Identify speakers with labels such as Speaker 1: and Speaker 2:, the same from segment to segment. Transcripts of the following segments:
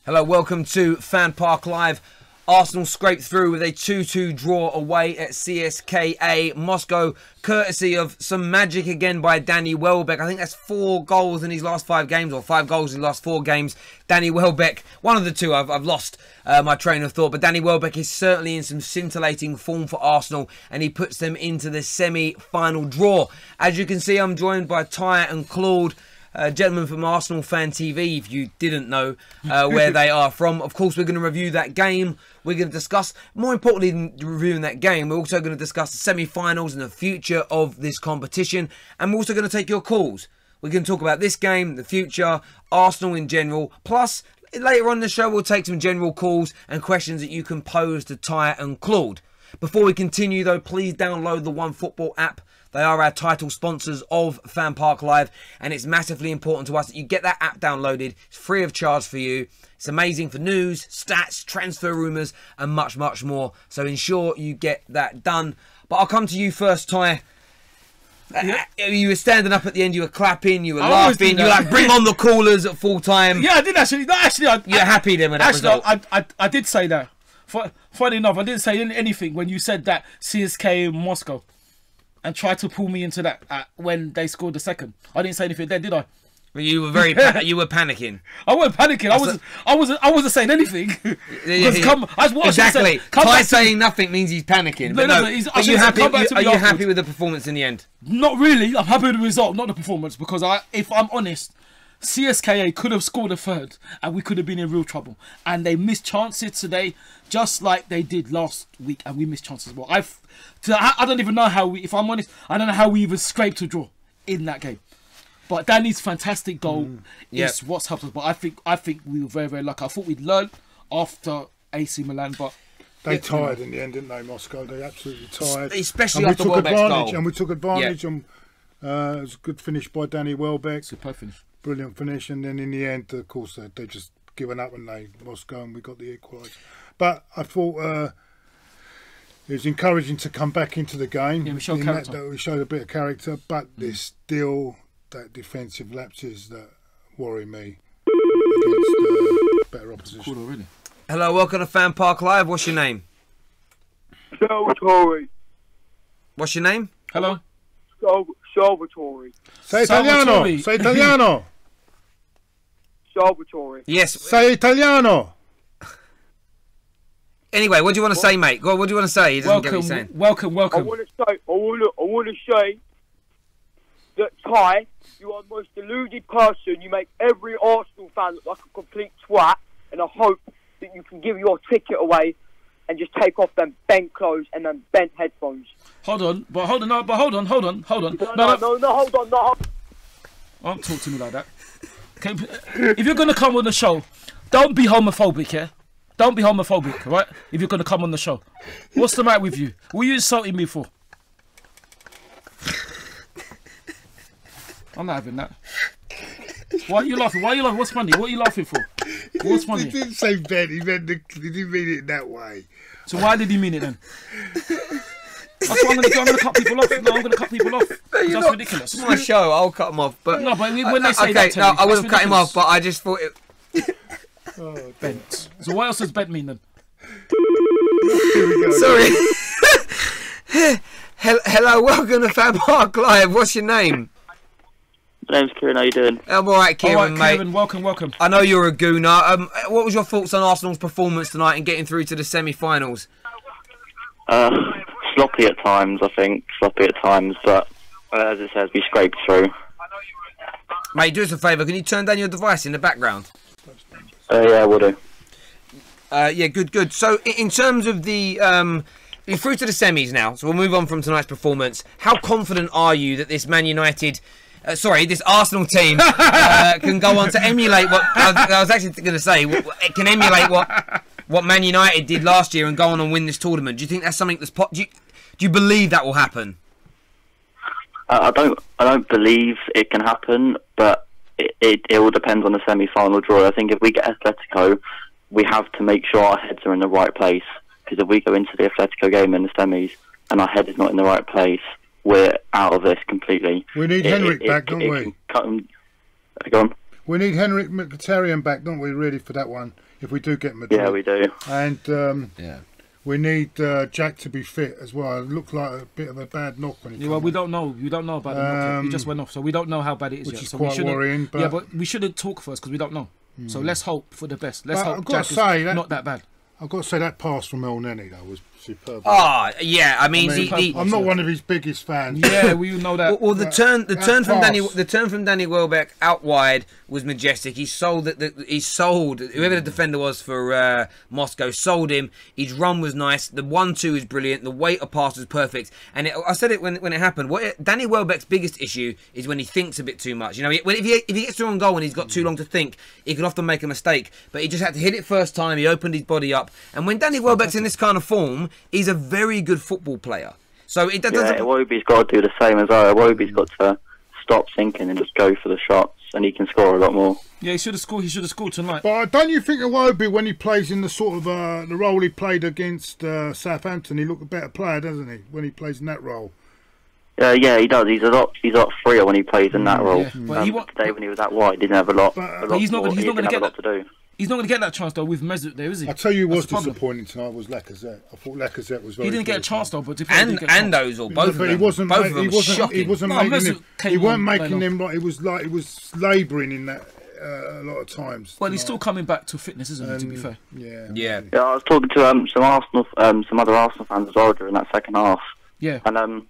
Speaker 1: Hello, welcome to FanPark Live. Arsenal scraped through with a 2-2 draw away at CSKA Moscow, courtesy of some magic again by Danny Welbeck. I think that's 4 goals in his last 5 games, or 5 goals in his last 4 games. Danny Welbeck, one of the two, I've lost my train of thought, but Danny Welbeck is certainly in some scintillating form for Arsenal, and he puts them into the semi-final draw. As you can see, I'm joined by Ty and Claude. Gentlemen from Arsenal Fan TV, if you didn't know where they are from. Of course, we're going to review that game. We're going to discuss, more importantly than reviewing that game, we're also going to discuss the semi-finals and the future of this competition. And we're also going to take your calls. We're going to talk about this game, the future, Arsenal in general. Plus, later on in the show, we'll take some general calls and questions that you can pose to Ty and Claude. Before we continue, though, please download the OneFootball app. They are our title sponsors of FanPark Live, and it's massively important to us that you get that app downloaded. It's free of charge for you. It's amazing for news, stats, transfer rumours, and much, much more. So ensure you get that done. But I'll come to you first, Ty. Yeah. You were standing up at the end, you were clapping, you were laughing, you were like, bring on the callers at full time.
Speaker 2: Yeah, I did actually. No, actually,
Speaker 1: you're happy then with that result?
Speaker 2: I did say that. Funny enough, I didn't say anything when you said that CSKA in Moscow and tried to pull me into that when they scored the second. I didn't say anything then, did I?
Speaker 1: Well, you were very you were panicking.
Speaker 2: I wasn't panicking. I wasn't saying anything.
Speaker 1: Exactly. Ty saying nothing means he's panicking. But no, are you happy with the performance in the end?
Speaker 2: Not really. I'm happy with the result, not the performance, because if I'm honest, CSKA could have scored a third and we could have been in real trouble. And they missed chances today, just like they did last week, and we missed chances as well. I don't even know how if I'm honest, I don't know how we even scraped a draw in that game. But Danny's fantastic goal is what's helped us. But I think we were very, very lucky. I thought we'd learn after AC Milan, but
Speaker 3: they tired in the end, didn't they, Moscow? They absolutely tired.
Speaker 1: Especially after Welbeck's goal.
Speaker 3: And we took advantage. And it was a good finish by Danny Welbeck.
Speaker 2: Superb finish.
Speaker 3: Brilliant finish. And then in the end, of course, they just given up, and Moscow, and we got the equaliser. But I thought it was encouraging to come back into the game.
Speaker 2: Yeah, we showed character.
Speaker 3: We showed a bit of character, but there's still that defensive lapses that worry me against better opposition.
Speaker 2: Cool already.
Speaker 1: Hello, welcome to FanPark Live. What's your name?
Speaker 4: Salvatore.
Speaker 1: What's your name?
Speaker 2: Hello?
Speaker 4: Salvatore.
Speaker 3: Say Italiano. Say Italiano.
Speaker 4: Salvatore.
Speaker 1: Yes.
Speaker 3: Say Italiano.
Speaker 1: Anyway, what do you want to say, mate? What do you want to say? He doesn't get what you're saying.
Speaker 2: Welcome.
Speaker 4: I want to say that, Ty, you are the most deluded person. You make every Arsenal fan look like a complete twat, and I hope that you can give your ticket away and just take off them bent clothes and them bent headphones.
Speaker 2: Hold on. Hold on.
Speaker 4: No, hold on.
Speaker 2: Don't talk to me like that. Okay, if you're going to come on the show, don't be homophobic, yeah? Don't be homophobic, right? If you're going to come on the show. What's the matter with you? What are you insulting me for? I'm not having that. Why are you laughing? What's funny? What are you laughing for? What's funny?
Speaker 3: He didn't say Ben. He didn't mean it that way.
Speaker 2: So why did he mean it then? That's what I'm going to cut people off. No, I'm going to cut people off. That's ridiculous.
Speaker 1: It's my show. I'll cut them off. But
Speaker 2: no, but when they say that,
Speaker 1: I would have cut him off, but I just thought it.
Speaker 2: Bent. So what else does bent mean then?
Speaker 1: Sorry. Hello, welcome to FanPark Live. What's your name?
Speaker 5: My name's Kieran. How you doing?
Speaker 1: I'm all right, Kieran, mate.
Speaker 2: Kieran, welcome.
Speaker 1: I know you're a gooner. What was your thoughts on Arsenal's performance tonight and getting through to the semi-finals?
Speaker 5: Sloppy at times, I think. Sloppy at times, but as it says, we scraped through.
Speaker 1: Mate, do us a favour. Can you turn down your device in the background?
Speaker 5: Yeah, I will do.
Speaker 1: Yeah, good. So, in terms of the... you're through to the semis now, so we'll move on from tonight's performance. How confident are you that this Man United... this Arsenal team can go on to emulate what... I was actually going to say, it can emulate what Man United did last year and go on and win this tournament. Do you think that's something that's... Do you believe that will happen?
Speaker 5: I don't believe it can happen, but it all depends on the semi-final draw. I think if we get Atletico, we have to make sure our heads are in the right place. Because if we go into the Atletico game in the semis and our head is not in the right place, we're out of this completely.
Speaker 3: We need Henrik back, don't we?
Speaker 5: Go on.
Speaker 3: We need Henrik Mkhitaryan back, don't we, really, for that one? if we do get Madrid.
Speaker 5: Yeah, we do.
Speaker 3: And
Speaker 1: Yeah.
Speaker 3: we need Jack to be fit as well. It looked like a bit of a bad knock when he
Speaker 2: Yeah, well,
Speaker 3: came
Speaker 2: we
Speaker 3: on.
Speaker 2: don't know. We don't know about the knock yet. He just went off, so we don't know how bad it is
Speaker 3: Which
Speaker 2: yet.
Speaker 3: is
Speaker 2: So we
Speaker 3: quite
Speaker 2: shouldn't-
Speaker 3: worrying, but-
Speaker 2: yeah, but we shouldn't talk first because we don't know. So let's hope for the best. Let's
Speaker 3: But
Speaker 2: hope
Speaker 3: I've got
Speaker 2: Jack
Speaker 3: to say
Speaker 2: is
Speaker 3: that-
Speaker 2: not that bad.
Speaker 3: I've got to say that pass from El Neni though was superb.
Speaker 1: Ah, yeah. I mean,
Speaker 3: I'm not one of his biggest fans.
Speaker 2: Yeah, we know that.
Speaker 1: Well, the turn
Speaker 3: pass.
Speaker 1: from Danny Welbeck out wide was majestic. He sold whoever the defender was for Moscow, sold him. His run was nice. The 1-2 is brilliant. The weight of pass was perfect. And I said it when it happened. Danny Welbeck's biggest issue is when he thinks a bit too much. You know, if he gets through on goal and he's got too long to think, he can often make a mistake. But he just had to hit it first time. He opened his body up. And when Danny Welbeck's in this kind of form, he's a very good football player. So it doesn't.
Speaker 5: Yeah, Iwobi's got to do the same as well. Iwobi's got to stop thinking and just go for the shots, and he can score a lot more.
Speaker 2: Yeah, he should have scored. He should have scored tonight.
Speaker 3: But don't you think Iwobi, when he plays in the sort of the role he played against Southampton, he looked a better player, doesn't he? When he plays in that role.
Speaker 5: Yeah, he does. He's a lot freer when he plays in that role.
Speaker 2: Yeah, but
Speaker 5: Today when he was out wide, he didn't have a lot.
Speaker 2: But he's not going to get
Speaker 5: that to do.
Speaker 2: He's not going to get that chance though with Mesut there, is he?
Speaker 3: I tell you,
Speaker 2: That's
Speaker 3: what's
Speaker 2: the problem.
Speaker 3: disappointing tonight was Lacazette. I thought Lacazette was very.
Speaker 2: He didn't get a
Speaker 3: good.
Speaker 2: chance though, but
Speaker 1: and Ozil, both of
Speaker 3: But
Speaker 1: them.
Speaker 3: he wasn't.
Speaker 1: Both of them
Speaker 3: He
Speaker 1: were
Speaker 3: wasn't. He
Speaker 1: shocking.
Speaker 3: wasn't
Speaker 2: No,
Speaker 3: making
Speaker 2: Mesut
Speaker 3: him.
Speaker 2: came
Speaker 3: He weren't
Speaker 2: on
Speaker 3: making
Speaker 2: playing
Speaker 3: them right. It was like he was labouring in that a lot of times.
Speaker 2: Well, he's still
Speaker 3: tonight.
Speaker 2: coming back to fitness, isn't he? To be fair.
Speaker 3: Yeah.
Speaker 1: Yeah.
Speaker 5: Yeah, I was talking to some other Arsenal fans as well during that second half,
Speaker 2: Yeah.
Speaker 5: and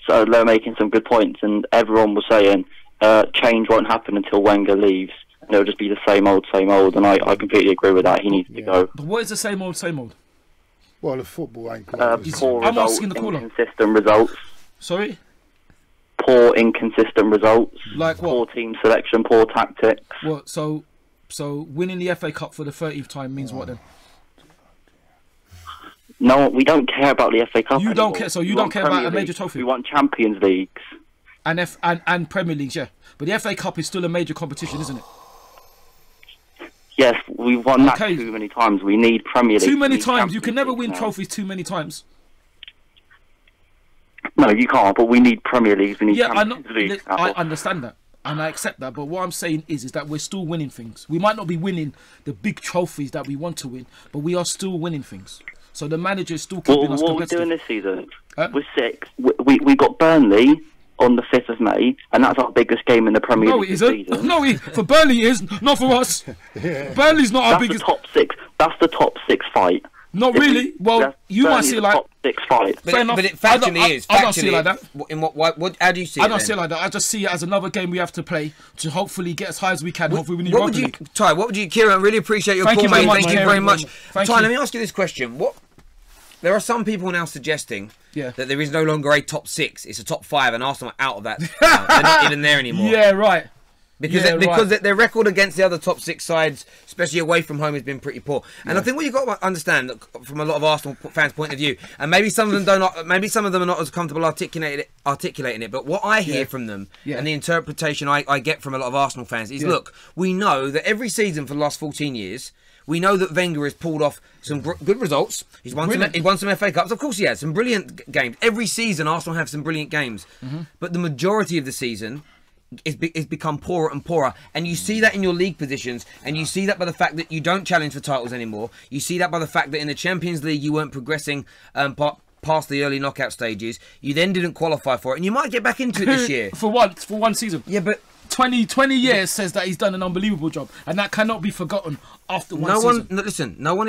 Speaker 5: so they were making some good points, and everyone was saying change won't happen until Wenger leaves, and it'll just be the same old, and I completely agree with that. He needs to go.
Speaker 2: But what is the same old, same old?
Speaker 3: Well, the football ain't great. is it?
Speaker 5: Poor
Speaker 2: I'm
Speaker 5: results,
Speaker 2: asking the caller.
Speaker 5: inconsistent results,
Speaker 2: Sorry?
Speaker 5: poor inconsistent results,
Speaker 2: Like
Speaker 5: poor
Speaker 2: what?
Speaker 5: team selection, poor tactics.
Speaker 2: What? So winning the FA Cup for the 30th time means what then?
Speaker 5: No, we don't care about the FA Cup.
Speaker 2: You don't
Speaker 5: anymore.
Speaker 2: care, so
Speaker 5: We
Speaker 2: you don't
Speaker 5: want
Speaker 2: care about
Speaker 5: Premier
Speaker 2: a major
Speaker 5: League.
Speaker 2: trophy?
Speaker 5: We want Champions Leagues.
Speaker 2: And Premier Leagues, yeah. But the FA Cup is still a major competition, isn't it?
Speaker 5: Yes, we've won
Speaker 2: Okay.
Speaker 5: that too many times. We need Premier League.
Speaker 2: Too many
Speaker 5: We need
Speaker 2: times. You can
Speaker 5: Champions
Speaker 2: never
Speaker 5: League
Speaker 2: win
Speaker 5: now.
Speaker 2: trophies too many times.
Speaker 5: No, you can't. But we need Premier Leagues. We need
Speaker 2: Yeah, I know.
Speaker 5: Champions League.
Speaker 2: I understand that. And I accept that. But what I'm saying is that we're still winning things. We might not be winning the big trophies that we want to win, but we are still winning things. So the manager is still keeping
Speaker 5: Well,
Speaker 2: us
Speaker 5: what are we
Speaker 2: competitive.
Speaker 5: doing this season?
Speaker 2: Huh?
Speaker 5: We're sixth. We got Burnley on the 5th of May, and that's our biggest game in the Premier
Speaker 2: No,
Speaker 5: League
Speaker 2: it
Speaker 5: this
Speaker 2: isn't.
Speaker 5: season.
Speaker 2: No, for Burnley it is, not for us. Burnley's not our
Speaker 5: That's the
Speaker 2: biggest.
Speaker 5: top six. That's the top six fight.
Speaker 2: Not
Speaker 5: If we-
Speaker 2: really. Well,
Speaker 5: that's
Speaker 2: you might
Speaker 5: Burnley's
Speaker 2: see
Speaker 5: the
Speaker 2: like.
Speaker 5: top six fight.
Speaker 2: Fair enough.
Speaker 1: But it
Speaker 2: I don't-
Speaker 1: factually is.
Speaker 2: I don't see it like
Speaker 1: Factually,
Speaker 2: that.
Speaker 1: in what? How do you see it?
Speaker 2: I don't
Speaker 1: then?
Speaker 2: see it like that. I just see it as another game we have to play to hopefully get as high as we can. Hopefully we need
Speaker 1: What would
Speaker 2: Europa
Speaker 1: you,
Speaker 2: League.
Speaker 1: Ty? What would you, Kieran? Really appreciate your
Speaker 2: Thank
Speaker 1: call,
Speaker 2: you very
Speaker 1: mate.
Speaker 2: much,
Speaker 1: Thank you
Speaker 2: Kieran.
Speaker 1: very much.
Speaker 2: Thank
Speaker 1: Ty,
Speaker 2: you.
Speaker 1: let me ask you this question: There are some people now suggesting
Speaker 2: Yeah.
Speaker 1: that there is no longer a top 6; it's a top 5, and Arsenal are out of that. Now. They're not even there anymore.
Speaker 2: Yeah, right.
Speaker 1: Because
Speaker 2: Yeah, right.
Speaker 1: their record against the other top 6 sides, especially away from home, has been pretty poor. And I think what you've got to understand from a lot of Arsenal fans' point of view, and maybe some of them maybe some of them are not as comfortable articulating it. But what I hear from them and the interpretation I get from a lot of Arsenal fans is, look, we know that every season for the last 14 years. We know that Wenger has pulled off some good results. He won some FA Cups. Of course he has. Some brilliant games. Every season Arsenal have some brilliant games. But the majority of the season is become poorer and poorer. And you see that in your league positions. And you see that by the fact that you don't challenge for titles anymore. You see that by the fact that in the Champions League you weren't progressing past the early knockout stages. You then didn't qualify for it. And you might get back into it this year.
Speaker 2: for one season.
Speaker 1: Yeah, but
Speaker 2: 20 years says that he's done an unbelievable job, and that cannot be forgotten after one season.
Speaker 1: listen. No one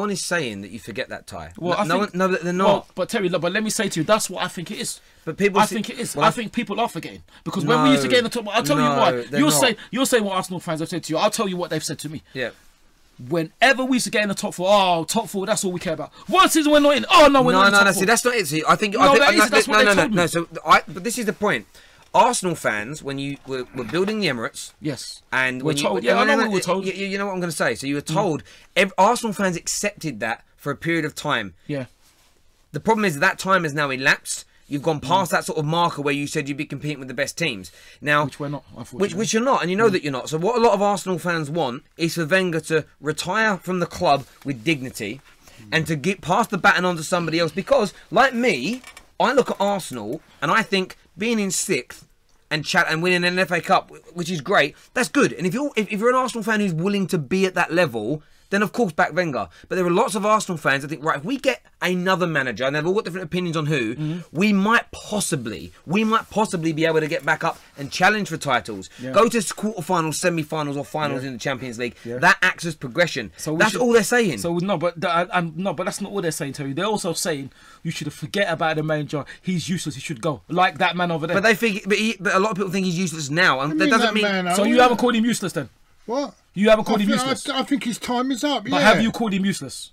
Speaker 1: is saying that you forget that, Ty.
Speaker 2: Well,
Speaker 1: they're not.
Speaker 2: Well, but Terry, look, but let me say to you, that's what I think it is.
Speaker 1: But people,
Speaker 2: I think it is.
Speaker 1: Well,
Speaker 2: I think people are forgetting because when we used to get in the top, I'll tell you
Speaker 1: No,
Speaker 2: why.
Speaker 1: they're
Speaker 2: You'll say what Arsenal fans have said to you. I'll tell you what they've said to me.
Speaker 1: Yeah.
Speaker 2: Whenever we used to get in the top four, top four, that's all we care about. One season we're not in. Oh no, we're not in the top four.
Speaker 1: See, that's not it. See, I think.
Speaker 2: No, that is- that's what they told me.
Speaker 1: No. But this is the point. Arsenal fans, when you were building the Emirates,
Speaker 2: Yes,
Speaker 1: and
Speaker 2: we're
Speaker 1: when
Speaker 2: told.
Speaker 1: you,
Speaker 2: Yeah, I know we were told.
Speaker 1: You know what I'm going to say. So you were told. Arsenal fans accepted that for a period of time.
Speaker 2: Yeah.
Speaker 1: The problem is that time has now elapsed. You've gone past that sort of marker where you said you'd be competing with the best teams. Now,
Speaker 2: Which we're not, unfortunately.
Speaker 1: which you're not, and you know that you're not. So what a lot of Arsenal fans want is for Wenger to retire from the club with dignity and to get past the baton on to somebody else. Because, like me, I look at Arsenal and I think being in 6th and winning an FA Cup, which is great, that's good. And if you're an Arsenal fan who's willing to be at that level, then of course back Wenger. But there are lots of Arsenal fans that think, right, if we get another manager, and they've all got different opinions on who, we might possibly be able to get back up and challenge for titles. Go to quarterfinals, semi-finals, or finals in the Champions League. That acts as progression. So that's all they're saying.
Speaker 2: So no, but that's not all they're saying, Terry. They're also saying you should forget about the manager. He's useless. He should go, like that man over there.
Speaker 1: But they think, but a lot of people think he's useless now, and that doesn't mean.
Speaker 2: So you haven't called him useless then?
Speaker 3: What?
Speaker 2: You haven't called him useless?
Speaker 3: I think his time is up,
Speaker 2: But have you called him useless?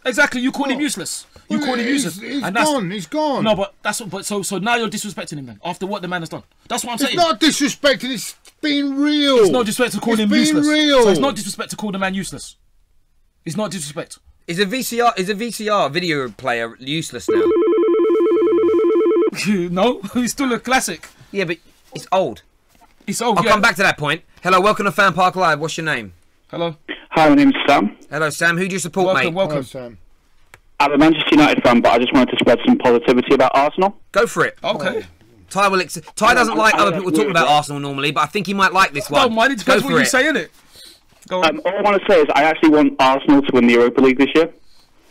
Speaker 2: Exactly, you called him useless. You called him useless.
Speaker 3: He's gone.
Speaker 2: No, but that's what. But so now you're disrespecting him then, after what the man has done. That's what I'm saying.
Speaker 3: It's not disrespecting, it's being real.
Speaker 2: It's not disrespect to call him useless.
Speaker 3: Real.
Speaker 2: So it's not disrespect to call the man useless. It's not disrespect.
Speaker 1: Is a VCR video player useless now?
Speaker 2: No, he's still a classic.
Speaker 1: Yeah, but it's old.
Speaker 2: It's old.
Speaker 1: I'll come back to that point. Hello, welcome to FanPark Live. What's your name?
Speaker 2: Hello.
Speaker 5: Hi, my name's Sam.
Speaker 1: Hello, Sam. Who do you support, mate?
Speaker 2: Welcome.
Speaker 3: Hello, Sam.
Speaker 5: I'm a Manchester United fan, but I just wanted to spread some positivity about Arsenal.
Speaker 1: Go for it.
Speaker 2: Okay.
Speaker 1: Ty doesn't like other people talking about Arsenal normally, but I think he might like this one.
Speaker 2: Don't mind. It depends what you say, innit? Go on.
Speaker 5: All I want to say is I actually want Arsenal to win the Europa League this year.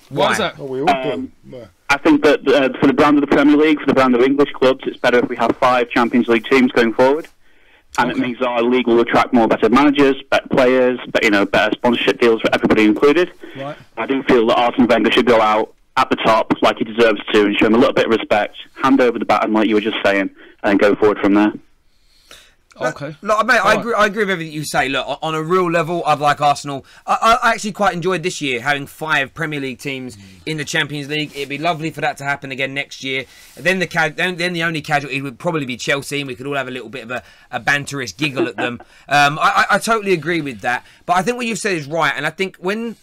Speaker 2: Why is that?
Speaker 3: Oh, we all do.
Speaker 5: I think that for the brand of the Premier League, for the brand of English clubs, it's better if we have 5 Champions League teams going forward. And it means our league will attract more better managers, better players, but better sponsorship deals for everybody included.
Speaker 2: Right.
Speaker 5: I do feel that Arsene Wenger should go out at the top like he deserves to and show him a little bit of respect, hand over the baton like you were just saying, and go forward from there.
Speaker 2: Okay.
Speaker 1: Look, mate, I agree with everything you say. Look, on a real level, I'd like Arsenal. I actually quite enjoyed this year having 5 Premier League teams in the Champions League. It'd be lovely for that to happen again next year. Then the only casualty would probably be Chelsea, and we could all have a little bit of a banterous giggle at them. I totally agree with that. But I think what you've said is right, and I think when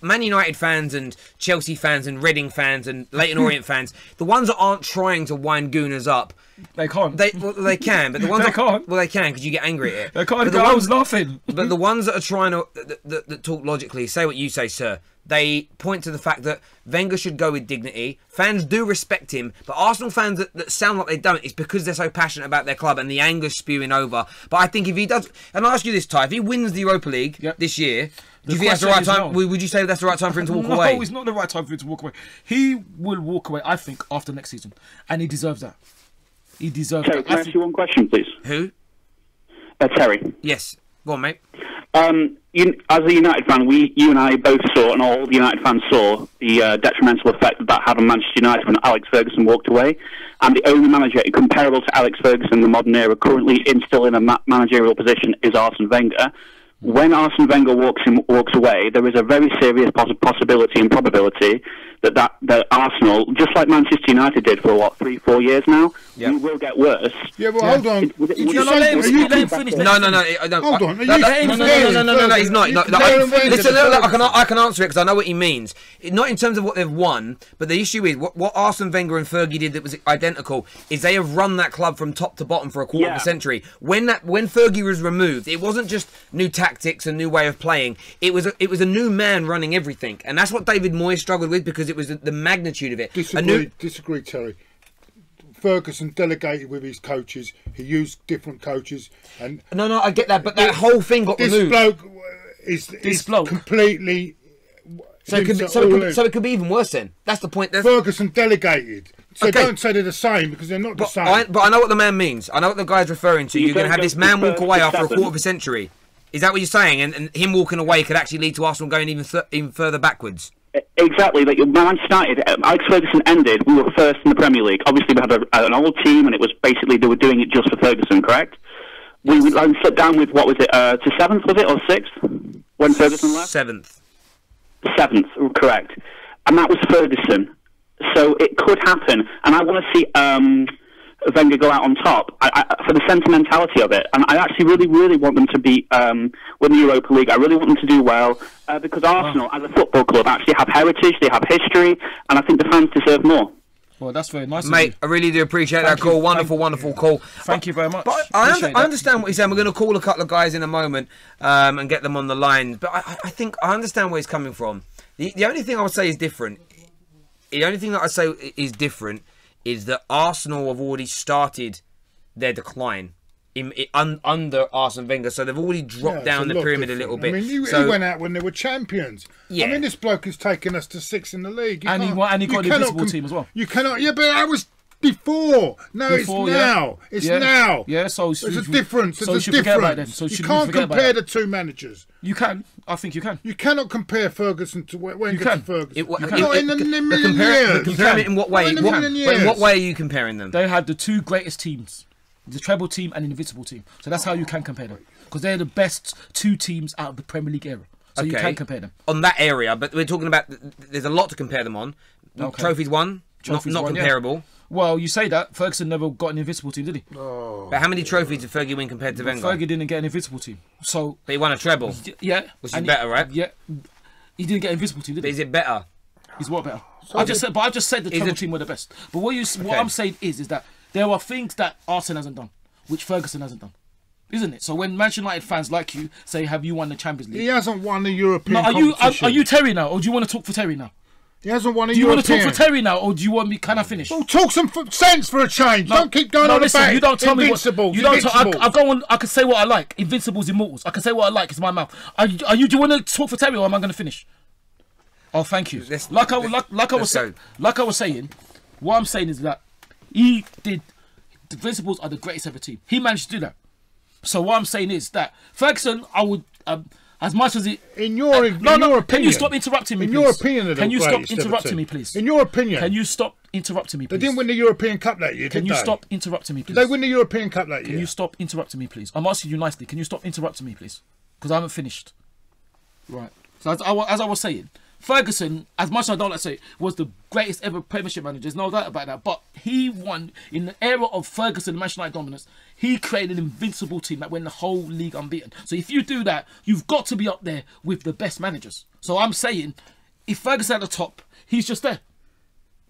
Speaker 1: Man United fans and Chelsea fans and Reading fans and Leyton Orient fans, the ones that aren't trying to wind Gooners up,
Speaker 2: they can't.
Speaker 1: They can, but the ones
Speaker 2: they can't.
Speaker 1: Well, they can because you get angry at it.
Speaker 2: They can't.
Speaker 1: But
Speaker 2: I was laughing.
Speaker 1: But the ones that are trying to that talk logically, say what you say, sir. They point to the fact that Wenger should go with dignity. Fans do respect him, but Arsenal fans that sound like they don't, it's because they're so passionate about their club and the anger's spewing over. But I think if he does, and I'll ask you this, Ty, if he wins the Europa League this year, do you think that's the right time? Would you say that's the right time for him to walk away?
Speaker 2: No, it's not the right time for him to walk away. He will walk away, I think, after next season, and he deserves that. He deserves
Speaker 5: Terry,
Speaker 2: that.
Speaker 5: can I ask you one question, please?
Speaker 1: Who?
Speaker 5: Terry.
Speaker 1: Yes. Go on, mate.
Speaker 5: As a United fan, you and I both saw, and all the United fans saw, the detrimental effect that had on Manchester United when Alex Ferguson walked away. And the only manager comparable to Alex Ferguson in the modern era currently still in a managerial position is Arsene Wenger. When Arsene Wenger walks away, there is a very serious possibility and probability that Arsenal, just like Manchester United did for 3-4 years now, we will get worse.
Speaker 3: Yeah, well, hold on.
Speaker 2: Let him finish.
Speaker 1: No.
Speaker 3: Hold on.
Speaker 1: No, he's not. Listen, I can answer it because I know what he means. Not in terms of what they've won, but the issue is what Arsene Wenger and Fergie did that was identical is they have run that club from top to bottom for a quarter of a century. When Fergie was removed, it wasn't just new tactics and new way of playing. It was a new man running everything, and that's what David Moyes struggled with because it was the magnitude of it.
Speaker 3: Disagree, Terry. Ferguson delegated with his coaches. He used different coaches, and
Speaker 1: no, I get that, but that whole thing got removed.
Speaker 3: This bloke is completely.
Speaker 1: So it could be even worse then. That's the point.
Speaker 3: Ferguson delegated. So don't say they're the same because they're not the same.
Speaker 1: But I know what the man means. I know what the guy's referring to. You're going to have this man walk away after a quarter of a century. Is that what you're saying? And him walking away could actually lead to Arsenal going even further backwards.
Speaker 5: Exactly. Like Manchester United, Alex Ferguson ended. We were first in the Premier League. Obviously, we had an old team, and it was basically they were doing it just for Ferguson. Correct? We slipped down with what was it? To 7th, was it, or 6th when Ferguson left?
Speaker 1: 7th.
Speaker 5: 7th, correct. And that was Ferguson. So it could happen, and I want to see Wenger go out on top for the sentimentality of it. And I actually really want them to win the Europa League. I really want them to do well because Arsenal, as a football club, actually have heritage, they have history, and I think the fans deserve more.
Speaker 2: Well, that's very nice,
Speaker 1: mate. I really do appreciate that call. Wonderful call.
Speaker 2: Thank you very much.
Speaker 1: But I understand what he's saying. We're going to call a couple of guys in a moment and get them on the line. But I think I understand where he's coming from. The only thing I would say is different. The only thing that I say is different is that Arsenal have already started their decline. under Arsene Wenger, so they've already dropped down the pyramid a little bit.
Speaker 3: I mean, he went out when they were champions.
Speaker 1: Yeah.
Speaker 3: I mean, this bloke has taken us to 6th in the league.
Speaker 2: And he got an invisible team as well.
Speaker 3: You cannot. Yeah, but that was before. No, it's now. It's now.
Speaker 2: Yeah, so
Speaker 3: there's a difference.
Speaker 2: So
Speaker 3: There's a
Speaker 2: difference.
Speaker 3: you can't compare the two managers.
Speaker 2: You can. I think you can.
Speaker 3: You cannot compare Ferguson to Wenger to Ferguson.
Speaker 1: Not
Speaker 3: in a million years.
Speaker 1: Compare it in what way? In what way are you comparing them?
Speaker 2: They had the two greatest teams, the treble team and the invincible team. So that's how you can compare them, because they're the best two teams out of the Premier League era. So you can compare them
Speaker 1: on that area. But we're talking about there's a lot to compare them on. Okay. Trophies won, not comparable.
Speaker 2: Yeah. Well, you say that Ferguson never got an invincible team, did he?
Speaker 3: Oh.
Speaker 1: But how many trophies did Fergie win compared to Wenger?
Speaker 2: Fergie didn't get an invincible team, so
Speaker 1: but he won a treble.
Speaker 2: Yeah,
Speaker 1: which is better, right?
Speaker 2: Yeah, he didn't get an invincible team, did he?
Speaker 1: But is it better?
Speaker 2: Is what better? I just said the treble team were the best. But what I'm saying is that there are things that Arsene hasn't done, which Ferguson hasn't done. Isn't it? So when Manchester United fans like you say, "Have you won the Champions League?"
Speaker 3: He hasn't won the European competition.
Speaker 2: Are you Terry now, or do you want to talk for Terry now?
Speaker 3: He hasn't won a
Speaker 2: European. Do you
Speaker 3: European.
Speaker 2: want to talk for Terry now, or do you want me? Can I finish?
Speaker 3: Well, talk some sense for a change. Don't keep going on
Speaker 2: listen,
Speaker 3: about
Speaker 2: you don't tell
Speaker 3: Invincibles.
Speaker 2: Me what, you don't. I go on. I can say what I like. Invincibles, Immortals. I can say what I like. It's my mouth. Do you want to talk for Terry, or am I going to finish? Oh, thank you. Like I was saying, what I'm saying is that the Invincibles are the greatest ever team. He managed to do that. So what I'm saying is that Ferguson, I would, as much as it.
Speaker 3: In your opinion.
Speaker 2: Can you stop interrupting me, please?
Speaker 3: In your opinion,
Speaker 2: can you stop interrupting me, please?
Speaker 3: In your opinion.
Speaker 2: Can you stop interrupting me, please?
Speaker 3: They didn't win the European Cup that year,
Speaker 2: Can you stop interrupting me, please?
Speaker 3: Did they win the European Cup that year?
Speaker 2: Can you stop interrupting me, please? I'm asking you nicely. Can you stop interrupting me, please? Because I haven't finished. Right. So as I was saying, Ferguson, as much as I don't like to say, was the greatest ever Premiership manager. There's no doubt about that. But he won in the era of Ferguson and Manchester United dominance. He created an invincible team that went the whole league unbeaten. So if you do that, you've got to be up there with the best managers. So I'm saying, if Ferguson at the top, he's just there.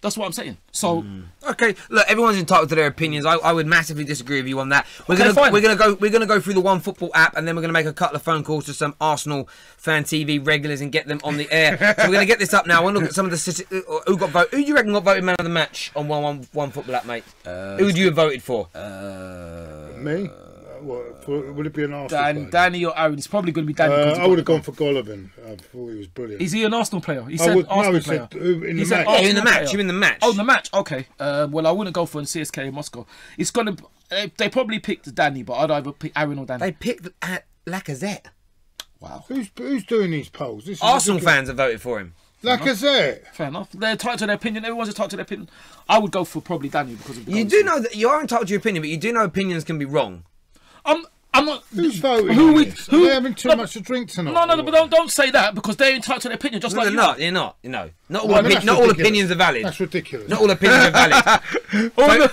Speaker 2: That's what I'm saying. So
Speaker 1: okay, look, everyone's entitled to their opinions. I would massively disagree with you on that. We're gonna go through the One Football app, and then we're gonna make a couple of phone calls to some Arsenal Fan TV regulars and get them on the air. So we're gonna get this up now. I want to look at some of the who got voted. Who do you reckon got voted man of the match on One Football app, mate? Who would you have voted for?
Speaker 3: Me? Would it be an Arsenal
Speaker 2: Danny or Aaron? It's probably going to be Danny.
Speaker 3: I would have gone for Golovin. I thought he was brilliant.
Speaker 2: Is he an Arsenal player? He said Arsenal player.
Speaker 3: In the match.
Speaker 1: Oh, in the match. You in the match?
Speaker 2: Oh, in the match. Okay. Well, I wouldn't go for CSKA Moscow. It's gonna. They probably picked Danny, but I'd either pick Aaron or Danny.
Speaker 1: They picked Lacazette.
Speaker 2: Wow.
Speaker 3: Who's doing these polls?
Speaker 1: Arsenal fans have voted for him.
Speaker 3: Lacazette.
Speaker 2: Fair enough. They're entitled to their opinion. Everyone's entitled to their opinion. I would go for probably Danny because of the
Speaker 1: You do know that you are entitled to your opinion, but you do know opinions can be wrong.
Speaker 2: I'm not.
Speaker 3: Who's voting?
Speaker 2: Who?
Speaker 3: Are they having too much to drink tonight?
Speaker 2: No, but don't say that because they're entitled to their opinion. Just like
Speaker 1: they're not. You're not. You know, not all opinions are valid.
Speaker 3: That's ridiculous.
Speaker 1: Not all opinions are valid.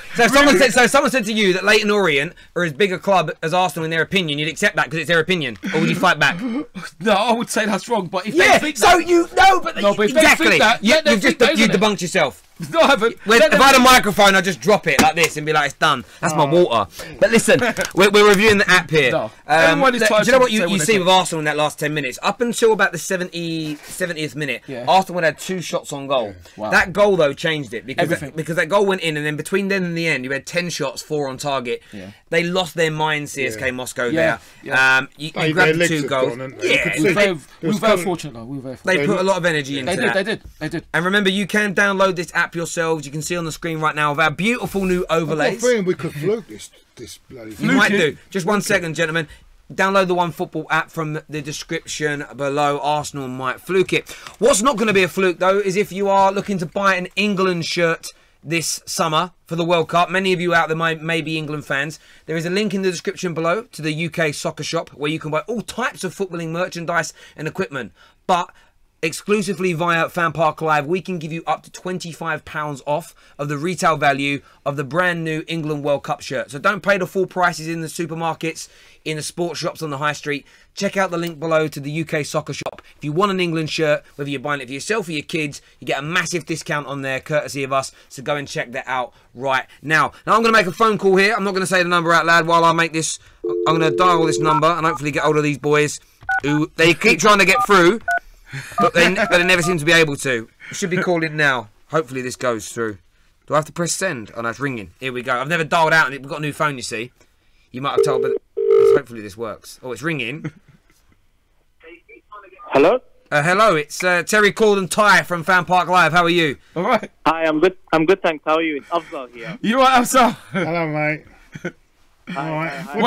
Speaker 1: So someone said to you that Leyton Orient are as big a club as Arsenal in their opinion. You'd accept that because it's their opinion, or would you fight back?
Speaker 2: No, I would say that's wrong. But if they think that,
Speaker 1: but exactly.
Speaker 2: Think that,
Speaker 1: you debunked yourself.
Speaker 2: No, I haven't.
Speaker 1: If I had a microphone, I'd just drop it like this and be like, it's done. That's my water. But listen, we're reviewing the app here.
Speaker 2: No.
Speaker 1: Do you know what you see with Arsenal in that last 10 minutes? Up until about the 70th minute, Arsenal had 2 shots on goal.
Speaker 2: Yeah. Wow.
Speaker 1: That goal, though, changed it because that goal went in, and then between then and the end, you had 10 shots, 4 on target. Yeah. They lost their mind, CSKA Moscow there.
Speaker 3: Yeah.
Speaker 1: You grabbed the 2 goals.
Speaker 2: We were very fortunate, though.
Speaker 1: They put a lot of energy into that.
Speaker 2: They did.
Speaker 1: And remember, you can download this app yourselves. You can see on the screen right now of our beautiful new overlays.
Speaker 3: I'm feeling we could fluke this bloody thing.
Speaker 1: You might do. Just 1 second, gentlemen. Download the One Football app from the description below. Arsenal might fluke it. What's not going to be a fluke, though, is if you are looking to buy an England shirt this summer for the World Cup. Many of you out there may be England fans. There is a link in the description below to the UK soccer shop where you can buy all types of footballing merchandise and equipment. But exclusively via FanPark Live, we can give you up to £25 off of the retail value of the brand new England World Cup shirt. So don't pay the full prices in the supermarkets, in the sports shops on the high street. Check out the link below to the UK soccer shop. If you want an England shirt, whether you're buying it for yourself or your kids, you get a massive discount on there, courtesy of us. So go and check that out right now. Now I'm going to make a phone call here. I'm not going to say the number out loud while I make this. I'm going to dial this number and hopefully get hold of these boys who they keep trying to get through. But they never seem to be able to. I should be calling now. Hopefully this goes through. Do I have to press send? Oh no, it's ringing. Here we go. I've never dialed out and we've got a new phone, you see. You might have told, but hopefully this works. Oh, it's ringing.
Speaker 6: Hello?
Speaker 1: Hello, it's Terry Call and Ty from FanPark Live. How are you?
Speaker 2: All right.
Speaker 6: Hi, I'm good. I'm good, thanks. How are you? It's Afzal here.
Speaker 2: You all right, Afzal?
Speaker 3: Hello, mate.
Speaker 6: Hi,
Speaker 3: All right.
Speaker 6: hi,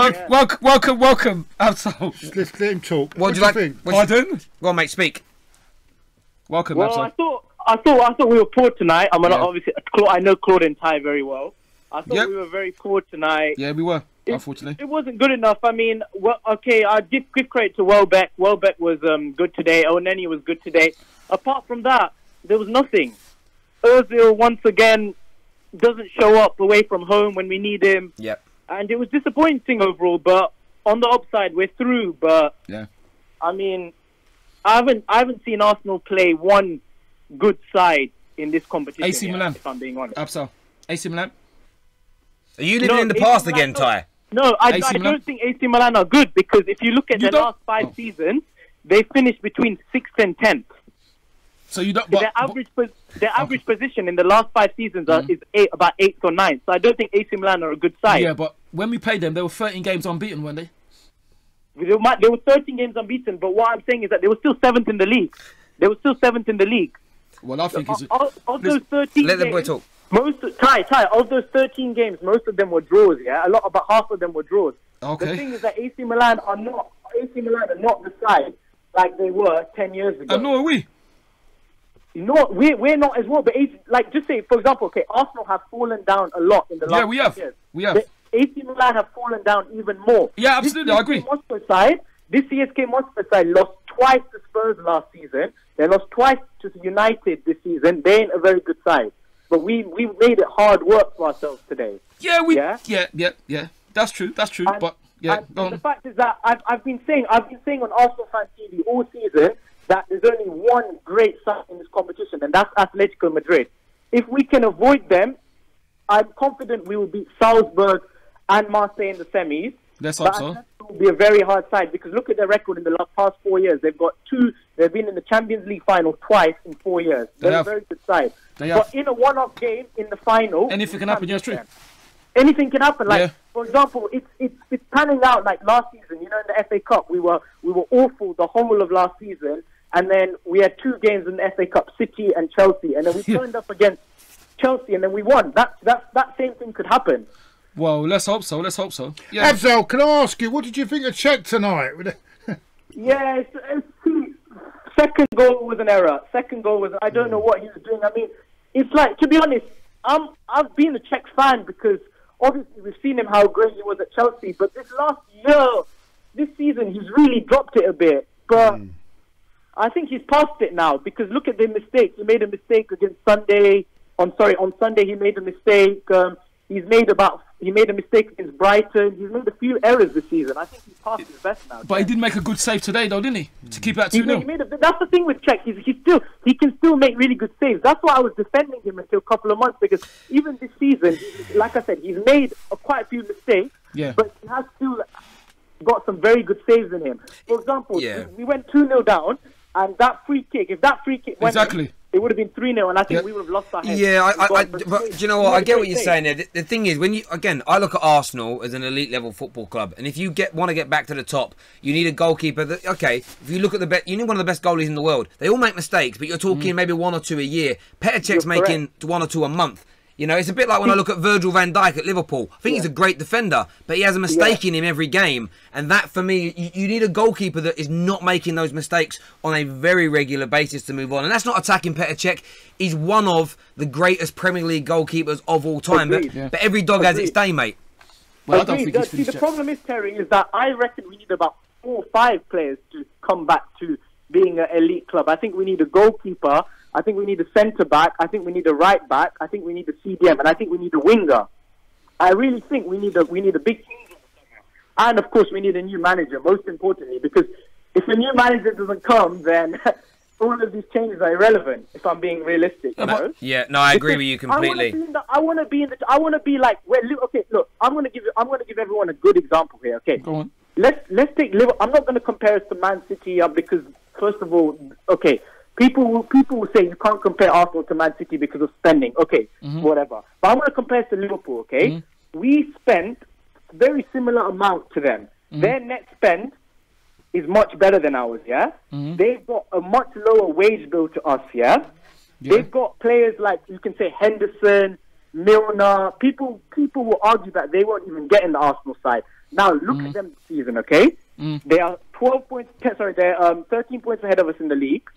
Speaker 2: Welcome, Afzal.
Speaker 3: Let's let him talk.
Speaker 1: What do
Speaker 3: do
Speaker 1: you like?
Speaker 3: think?
Speaker 2: Pardon?
Speaker 1: Go on, mate, speak.
Speaker 2: Welcome,
Speaker 6: Well,
Speaker 2: Afzal.
Speaker 6: I thought we were poor tonight. I'm gonna
Speaker 2: Yeah.
Speaker 6: obviously. I know Claude and Ty very well. I thought
Speaker 2: Yep.
Speaker 6: we were very poor tonight.
Speaker 2: Yeah, we were, unfortunately.
Speaker 6: It wasn't good enough. I mean, well, okay, I give credit to Welbeck. Welbeck was good today. Oneni was good today. Apart from that, there was nothing. Ozil, once again, doesn't show up away from home when we need him.
Speaker 1: Yep.
Speaker 6: And it was disappointing overall, but on the upside, we're through. But,
Speaker 2: Yeah.
Speaker 6: I mean, I haven't seen Arsenal play one good side in this competition
Speaker 2: AC
Speaker 6: yet,
Speaker 2: Milan.
Speaker 6: if I'm being honest.
Speaker 2: Afzal. AC Milan?
Speaker 1: Are you living
Speaker 6: No,
Speaker 1: in the
Speaker 6: AC
Speaker 1: past
Speaker 6: Milan,
Speaker 1: again,
Speaker 6: no.
Speaker 1: Ty?
Speaker 6: No, I
Speaker 2: AC Milan?
Speaker 6: don't think AC Milan are good because if you look at
Speaker 2: You
Speaker 6: the
Speaker 2: don't-
Speaker 6: last 5
Speaker 2: Oh.
Speaker 6: seasons, they finished between 6th and 10th.
Speaker 2: So you don't...
Speaker 6: Their average position in the last 5 seasons is about 8th or 9th. So I don't think AC Milan are a good side.
Speaker 2: Yeah, but when we played them, they were 13 games unbeaten, weren't they?
Speaker 6: They were 13 games unbeaten, but what I'm saying is that they were still 7th in the league.
Speaker 2: Well, I think it's...
Speaker 6: Of those 13
Speaker 1: Let the boy
Speaker 6: games,
Speaker 1: talk.
Speaker 6: of those 13 games, most of them were draws, yeah? About half of them were draws.
Speaker 2: Okay.
Speaker 6: The thing is that AC Milan are not the side like they were 10 years ago.
Speaker 2: And nor are we.
Speaker 6: No, we're not as well. But just say, for example, okay, Arsenal have fallen down a lot in the last
Speaker 2: Yeah, we have.
Speaker 6: years.
Speaker 2: We have.
Speaker 6: The AC Milan have fallen down even more.
Speaker 2: Yeah, absolutely, I agree.
Speaker 6: This CSK Moscow side lost twice to Spurs last season. They lost twice to United this season. They ain't a very good side. But we made it hard work for ourselves today.
Speaker 2: Yeah,
Speaker 6: Yeah?
Speaker 2: yeah. That's true,
Speaker 6: And-
Speaker 2: but... Yeah,
Speaker 6: and
Speaker 2: go on.
Speaker 6: the fact is that I've been saying on Arsenal Fan TV all season that there's only one great side in this competition, and that's Atletico Madrid. If we can avoid them, I'm confident we will beat Salzburg and Marseille in the semis.
Speaker 2: Let's
Speaker 6: But
Speaker 2: hope so.
Speaker 6: Atletico will be a very hard side because look at their record in the past 4 years. They've been in the Champions League final twice in 4 years.
Speaker 2: They
Speaker 6: They're a
Speaker 2: have.
Speaker 6: very good side.
Speaker 2: They
Speaker 6: But
Speaker 2: have.
Speaker 6: in a one-off game in the final,
Speaker 2: Anything can happen,
Speaker 6: you
Speaker 2: yes, true.
Speaker 6: can't beat them. Anything can happen. Like,
Speaker 2: Yeah.
Speaker 6: for example, it's panning out like last season. You know, in the FA Cup, we were awful the whole of last season, and then we had 2 games in the FA Cup, City and Chelsea, and then we turned up against Chelsea, and then we won. That same thing could happen.
Speaker 2: Well, let's hope so. Yeah.
Speaker 3: Afzal, can I ask you, what did you think of Czech tonight?
Speaker 6: Yeah, second goal was an error. I don't know what he was doing. I mean, it's like, to be honest, I've been a Czech fan because obviously we've seen him how great he was at Chelsea, but this season he's really dropped it a bit. But I think he's past it now because look at the mistakes. He made a mistake against Sunday. On Sunday he made a mistake. He made a mistake against Brighton. He's made a few errors this season. I think he's past his best now.
Speaker 2: But he did make a good save today, though, didn't he? To keep that 2-0.
Speaker 6: That's the thing with Czech. He can still make really good saves. That's why I was defending him until a couple of months because even this season, like I said, he's made quite a few mistakes.
Speaker 2: Yeah.
Speaker 6: But he has still got some very good saves in him. For example, we went 2-0 down, and that free kick. If that free kick went in, it would have been 3-0, and I think we would have lost our head.
Speaker 1: Yeah, but do you know what? I get what you're saying there. The thing is, I look at Arsenal as an elite level football club, and if you want to get back to the top, you need a goalkeeper. If you look at you need one of the best goalies in the world. They all make mistakes, but you're talking maybe 1 or 2 a year. Petr Cech's making 1 or 2 a month. You know, it's a bit like when I look at Virgil van Dijk at Liverpool. I think he's a great defender, but he has a mistake in him every game. And that, for me, you need a goalkeeper that is not making those mistakes on a very regular basis to move on. And that's not attacking Petr Cech. He's one of the greatest Premier League goalkeepers of all time. But every dog has its day, mate.
Speaker 2: Well, I don't think he's finished
Speaker 6: the problem is, Terry, is that I reckon we need about 4 or 5 players to come back to being an elite club. I think we need a goalkeeper. I think we need a centre-back. I think we need a right-back. I think we need a CDM. And I think we need a winger. I really think we need a big change. And, of course, we need a new manager, most importantly. Because if a new manager doesn't come, then all of these changes are irrelevant, if I'm being realistic. You know?
Speaker 1: Yeah, no, I agree with you completely.
Speaker 6: I want to be like... Okay, look, I'm going to give everyone a good example here, okay?
Speaker 2: Go on.
Speaker 6: Let's take Liverpool. I'm not going to compare us to Man City because, first of all, okay... People will say you can't compare Arsenal to Man City because of spending. Okay, whatever. But I'm going to compare it to Liverpool, okay? We spent very similar amount to them. Their net spend is much better than ours, yeah? They've got a much lower wage bill to us, yeah? They've got players like, you can say, Henderson, Milner. People will argue that they won't even get in the Arsenal side. Now, look at them this season, okay? They are 13 points ahead of us in the league,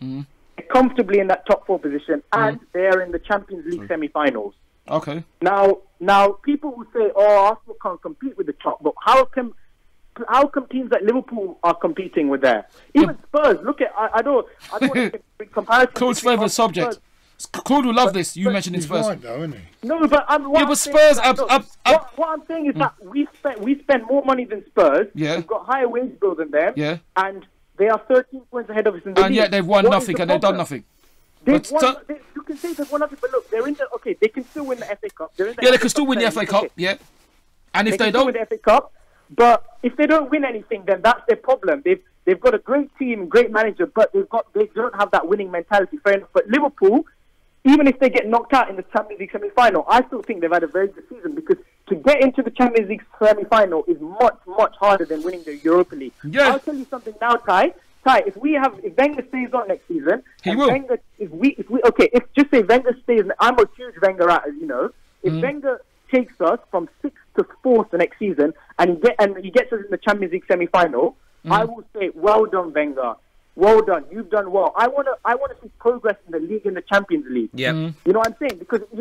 Speaker 6: comfortably in that top 4 position, and they are in the Champions League semi-finals.
Speaker 2: Okay.
Speaker 6: Now, people will say, "Oh, Arsenal can't compete with the top," but how come teams like Liverpool are competing with that? Even Spurs. Look at I don't want to make a big comparison.
Speaker 2: Claude's favourite subject. Claude will love this. You mentioned it
Speaker 3: He's
Speaker 2: first.
Speaker 3: right, though, isn't he?
Speaker 6: No, but
Speaker 2: Spurs.
Speaker 6: What I'm saying is that we spend more money than Spurs.
Speaker 2: Yeah.
Speaker 6: We've got higher wage bill than them.
Speaker 2: Yeah.
Speaker 6: And they are 13 points ahead of us in the league.
Speaker 2: And yet they've won
Speaker 6: What is
Speaker 2: nothing
Speaker 6: the
Speaker 2: and they've done
Speaker 6: problem?
Speaker 2: nothing.
Speaker 6: You can say they've won nothing, but look, they're in the. Okay, they can still win the FA Cup. They're in the
Speaker 2: Yeah, they
Speaker 6: FA
Speaker 2: can still
Speaker 6: Cup
Speaker 2: win the FA Cup.
Speaker 6: okay.
Speaker 2: Yeah. And if they
Speaker 6: can still win
Speaker 2: don't,
Speaker 6: the FA Cup, but if they don't win anything, then that's their problem. They've got a great team, great manager, but they don't have that winning mentality. Fair enough. But Liverpool, even if they get knocked out in the Champions League semi-final, I still think they've had a very good season, because to get into the Champions League semi-final is much, much harder than winning the Europa League.
Speaker 2: Yeah.
Speaker 6: I'll tell you something now, Ty, if Wenger stays on next season,
Speaker 2: He will.
Speaker 6: If just say Wenger stays, I'm a huge Wenger out, as you know. If Wenger takes us from 6th to 4th the next season, and he gets us in the Champions League semi-final, I will say, well done, Wenger. Well done. You've done well. I want to see progress in the league and the Champions League.
Speaker 1: Yeah.
Speaker 6: You know what I'm saying? Because, in